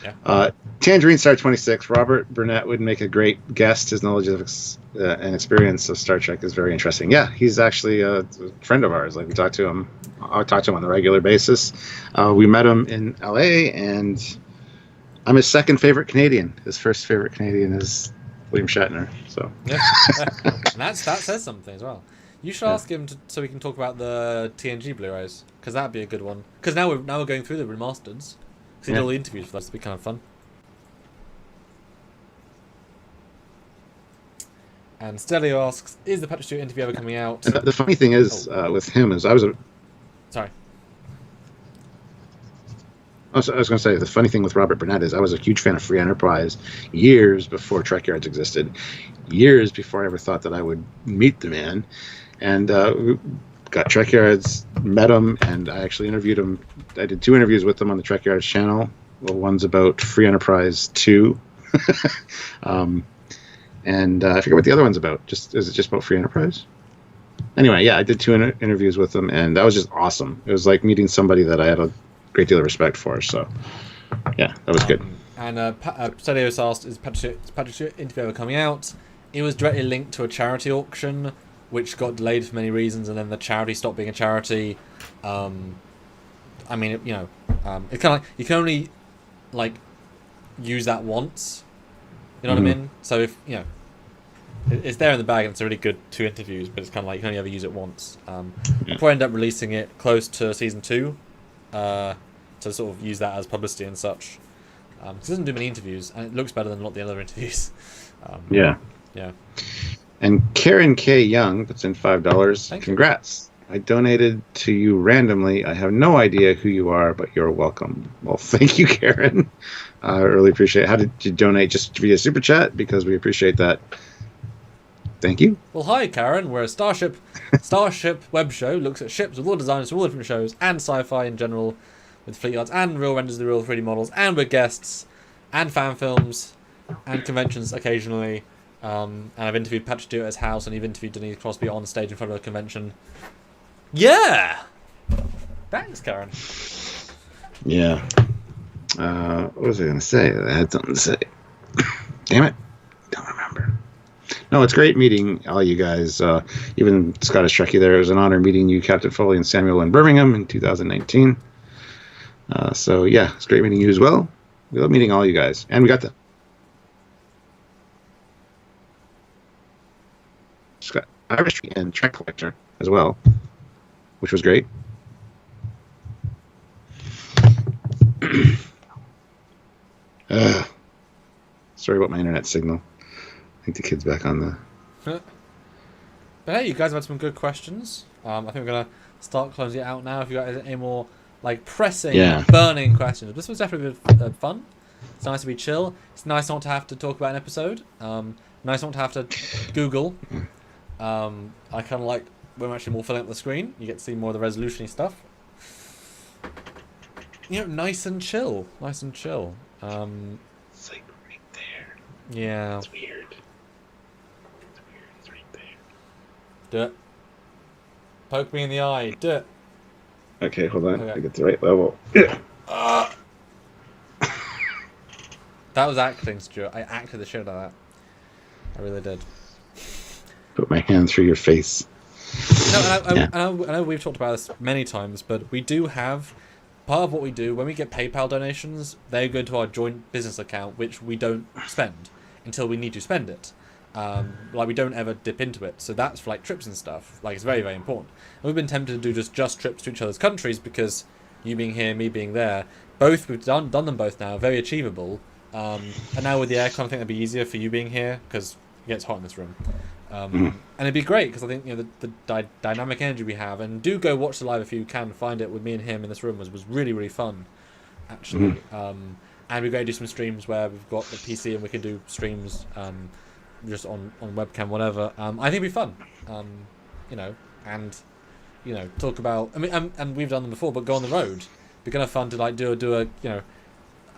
Yeah. Tangerine Star 26. Robert Burnett would make a great guest. His knowledge of and experience of Star Trek is very interesting. Yeah, he's actually a friend of ours. Like we talk to him. I talk to him on a regular basis. We met him in LA, and I'm his second favorite Canadian. His first favorite Canadian is William Shatner. So yeah. And that says something as well. You should ask him so we can talk about the TNG Blu-rays, because that'd be a good one. Because now we're going through the remasters. Because he did all the interviews for that. It'd be kind of fun. And Stelio asks, "Is the Patrick Stewart interview ever coming out?" And the funny thing is, with him is I was Sorry. I was going to say, the funny thing with Robert Burnett is I was a huge fan of Free Enterprise years before Trekyards existed, years before I ever thought that I would meet the man. And got Trekyards, met him, and I actually interviewed him. I did 2 interviews with him on the Trekyards channel. Well, one's about Free Enterprise 2. And I forget what the other one's about. Is it just about Free Enterprise? Anyway, yeah, I did 2 interviews with him, and that was just awesome. It was like meeting somebody that I had a great deal of respect for. So, yeah, that was good. And Stelios asked, "Is Patrick Stewart interview ever coming out?" It was directly linked to a charity auction, which got delayed for many reasons, and then the charity stopped being a charity. I mean, it's kind of like you can only use that once. You know what I mean? So if it's there in the bag, and it's a really good 2 interviews, but it's kind of like you can only ever use it once. Before I end up releasing it close to season 2, to sort of use that as publicity and such. He doesn't do many interviews, and it looks better than a lot of the other interviews. Yeah. And Karen K. Young puts in $5. Congrats. I donated to you randomly. I have no idea who you are, but you're welcome. Well, thank you, Karen. I really appreciate it. How did you donate? Just via Super Chat? Because we appreciate that. Thank you. Well, hi, Karen. We're a Starship web show. Looks at ships with all designers from all different shows and sci-fi in general, with fleet yards and real renders of the real 3D models, and with guests and fan films and conventions occasionally. And I've interviewed Patrick Stewart at his house, and you've interviewed Denise Crosby on stage in front of a convention. Yeah! Thanks, Karen. Yeah. What was I going to say? I had something to say. Damn it. Don't remember. No, it's great meeting all you guys. Even Scottish Trekkie there. It was an honor meeting you, Captain Foley and Samuel in Birmingham in 2019. So, yeah, it's great meeting you as well. We love meeting all you guys. And we got the Irish and Trek collector as well, which was great. Sorry about my internet signal. I think the kid's back on the... But hey, you guys have had some good questions. I think we're going to start closing it out now. If you guys have any more pressing, burning questions. This was definitely fun. It's nice to be chill. It's nice not to have to talk about an episode. Nice not to have to Google. I kind of like when we're actually more filling up the screen. You get to see more of the resolution-y stuff. Nice and chill. Nice and chill. It's like right there. Yeah. It's weird. It's right there. Do it. Poke me in the eye. Do it. Okay, hold on. Okay. I get the right level. That was acting, Stuart. I acted the shit out of that. I really did. Put my hand through your face. No, I know we've talked about this many times, but we do have part of what we do when we get PayPal donations. They go into our joint business account, which we don't spend until we need to spend it. We don't ever dip into it. So that's for trips and stuff. It's very, very important. And we've been tempted to do just trips to each other's countries because you being here, me being there, both we've done them both now, very achievable. And now with the aircon, I think it'd be easier for you being here because it gets hot in this room. And it'd be great because I think the dynamic energy we have, and do go watch the live if you can find it with me and him in this room was really, really fun, actually. And we're going to do some streams where we've got the PC and we can do streams just on webcam, whatever. I think it'd be fun, and talk about. I mean, and we've done them before, but go on the road. It'd be kind of fun to do a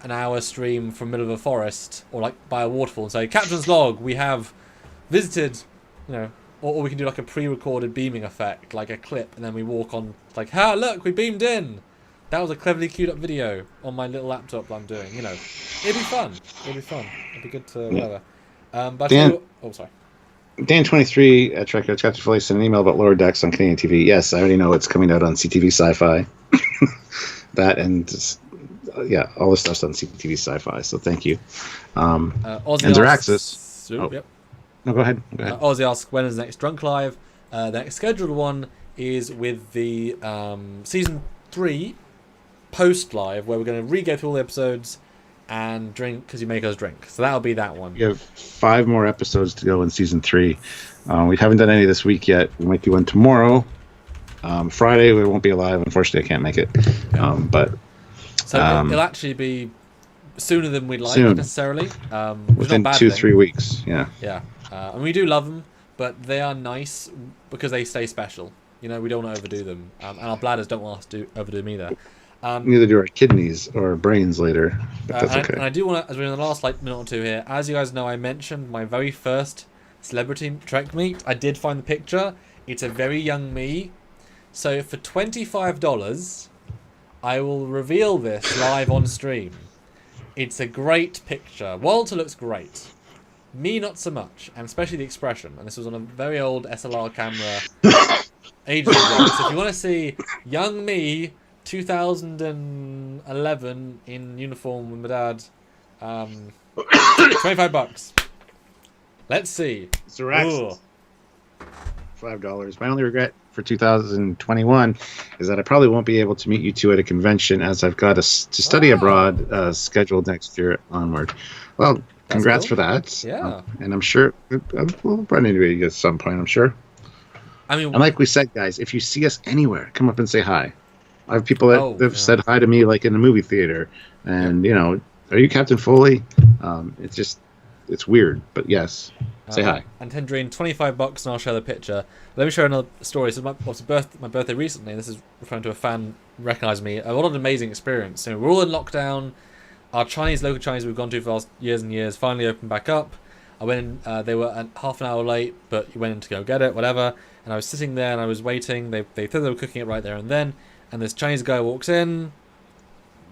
an hour stream from the middle of a forest or by a waterfall and say, Captain's log, we have visited. Or we can do a pre-recorded beaming effect, like a clip, and then we walk on, look, we beamed in. That was a cleverly queued up video on my little laptop that I'm doing. You know, it'd be fun. It'd be fun. It'd be good to whatever. But I tell you what, oh, sorry. Dan23 at Trekyards got to Foley sent an email about Lower Decks on Canadian TV. Yes, I already know it's coming out on CTV Sci-Fi. That and all this stuff's on CTV Sci-Fi. So thank you. And Zeraxis. Yep. No, go ahead. Ozzy asks, when is the next Drunk Live? The next scheduled one is with the season 3 post live, where we're going to re-go through all the episodes and drink because you make us drink. So that'll be that one. We have 5 more episodes to go in season 3. We haven't done any this week yet. We might do one tomorrow. Friday we won't be alive. Unfortunately, I can't make it. It'll actually be sooner than we'd like necessarily. Within 2-3 weeks. Yeah. Yeah. And we do love them, but they are nice because they stay special. You know, we don't want to overdo them, and our bladders don't want us to overdo them either. Neither do our kidneys or our brains later, but that's okay. And I do want to, as we're in the last minute or two here, as you guys know, I mentioned my very first celebrity Trek meet. I did find the picture. It's a very young me. So for $25, I will reveal this live on stream. It's a great picture. Walter looks great. Me, not so much, and especially the expression. And this was on a very old SLR camera ages ago. So if you want to see young me, 2011 in uniform with my dad, $25. Let's see. $5. My only regret for 2021 is that I probably won't be able to meet you two at a convention, as I've got to study abroad scheduled next year onward. Well, congrats for that. Yeah. And I'm sure we'll run into you at some point, I'm sure. I mean, and like we said, guys, if you see us anywhere, come up and say hi. I have people that have said hi to me, like in the movie theater, and you know, are you Captain Foley? It's weird, but yes, say hi. And Tendrine, $25, and I'll share the picture. Let me share another story. So my birthday recently, and this is referring to a fan recognized me. What an amazing experience! So we're all in lockdown. Our local Chinese we've gone to for the last years and years finally opened back up. I went in, they were half an hour late, but you went in to go get it, whatever. And I was sitting there and I was waiting. They said they were cooking it right there and then. And this Chinese guy walks in.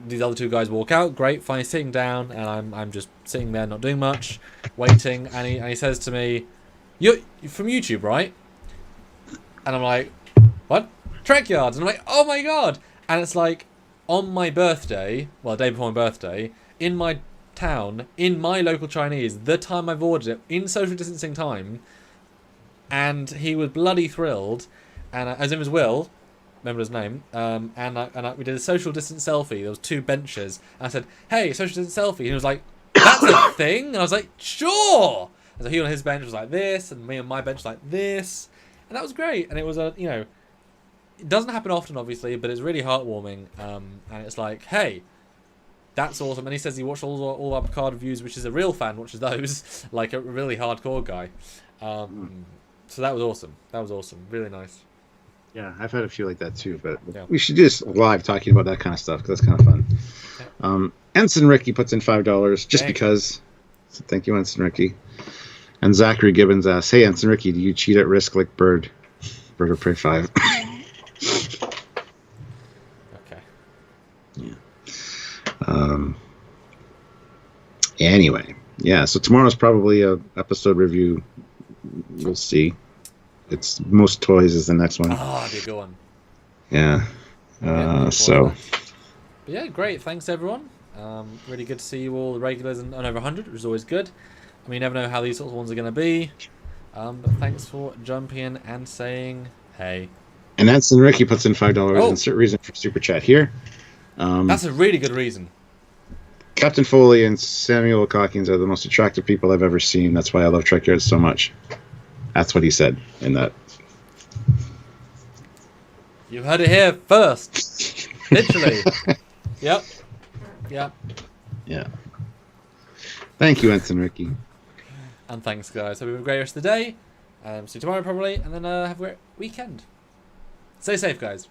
These other 2 guys walk out. Great, finally sitting down, and I'm just sitting there, not doing much, waiting. And he says to me, "You're from YouTube, right?" And I'm like, "What?" Trekyards. And I'm like, "Oh my god!" And it's like, on my birthday, well, the day before my birthday, in my town, in my local Chinese, the time I've ordered it, in social distancing time, and he was bloody thrilled. And his name was Will. Remember his name, we did a social distance selfie. There was 2 benches, and I said, "Hey, social distance selfie." And he was like, "That's a thing?" And I was like, "Sure." And so he on his bench was like this, and me on my bench like this, and that was great. And it was it doesn't happen often, obviously, but it's really heartwarming. And it's like, hey, that's awesome. And he says he watched all our Picard reviews, which is a real fan watches those, like a really hardcore guy. So that was awesome. That was awesome. Really nice. Yeah, I've had a few like that too, but we should do this live talking about that kind of stuff because that's kind of fun. Okay. Ensign Ricky puts in $5 just because. So thank you, Ensign Ricky. And Zachary Gibbons asks, "Hey, Ensign Ricky, do you cheat at Risk like Bird of Prey 5?" Okay. Yeah. Anyway, yeah. So tomorrow's probably a episode review. We'll see. It's Most Toys is the next one. Oh, that'd be a good one. Yeah. But yeah, great. Thanks, everyone. Really good to see you all, the regulars, and over 100, which is always good. I mean, you never know how these sorts of ones are going to be. But thanks for jumping in and saying hey. And Ensign Ricky puts in $5. Insert reason for Super Chat here. That's a really good reason. Captain Foley and Samuel Calkins are the most attractive people I've ever seen. That's why I love Trekyards so much. That's what he said in that. You heard it here first. Literally. Yep. Yeah. Thank you, Ensign Ricky. And thanks, guys. Hope you have a great rest of the day. See you tomorrow, probably. And then have a great weekend. Stay safe, guys.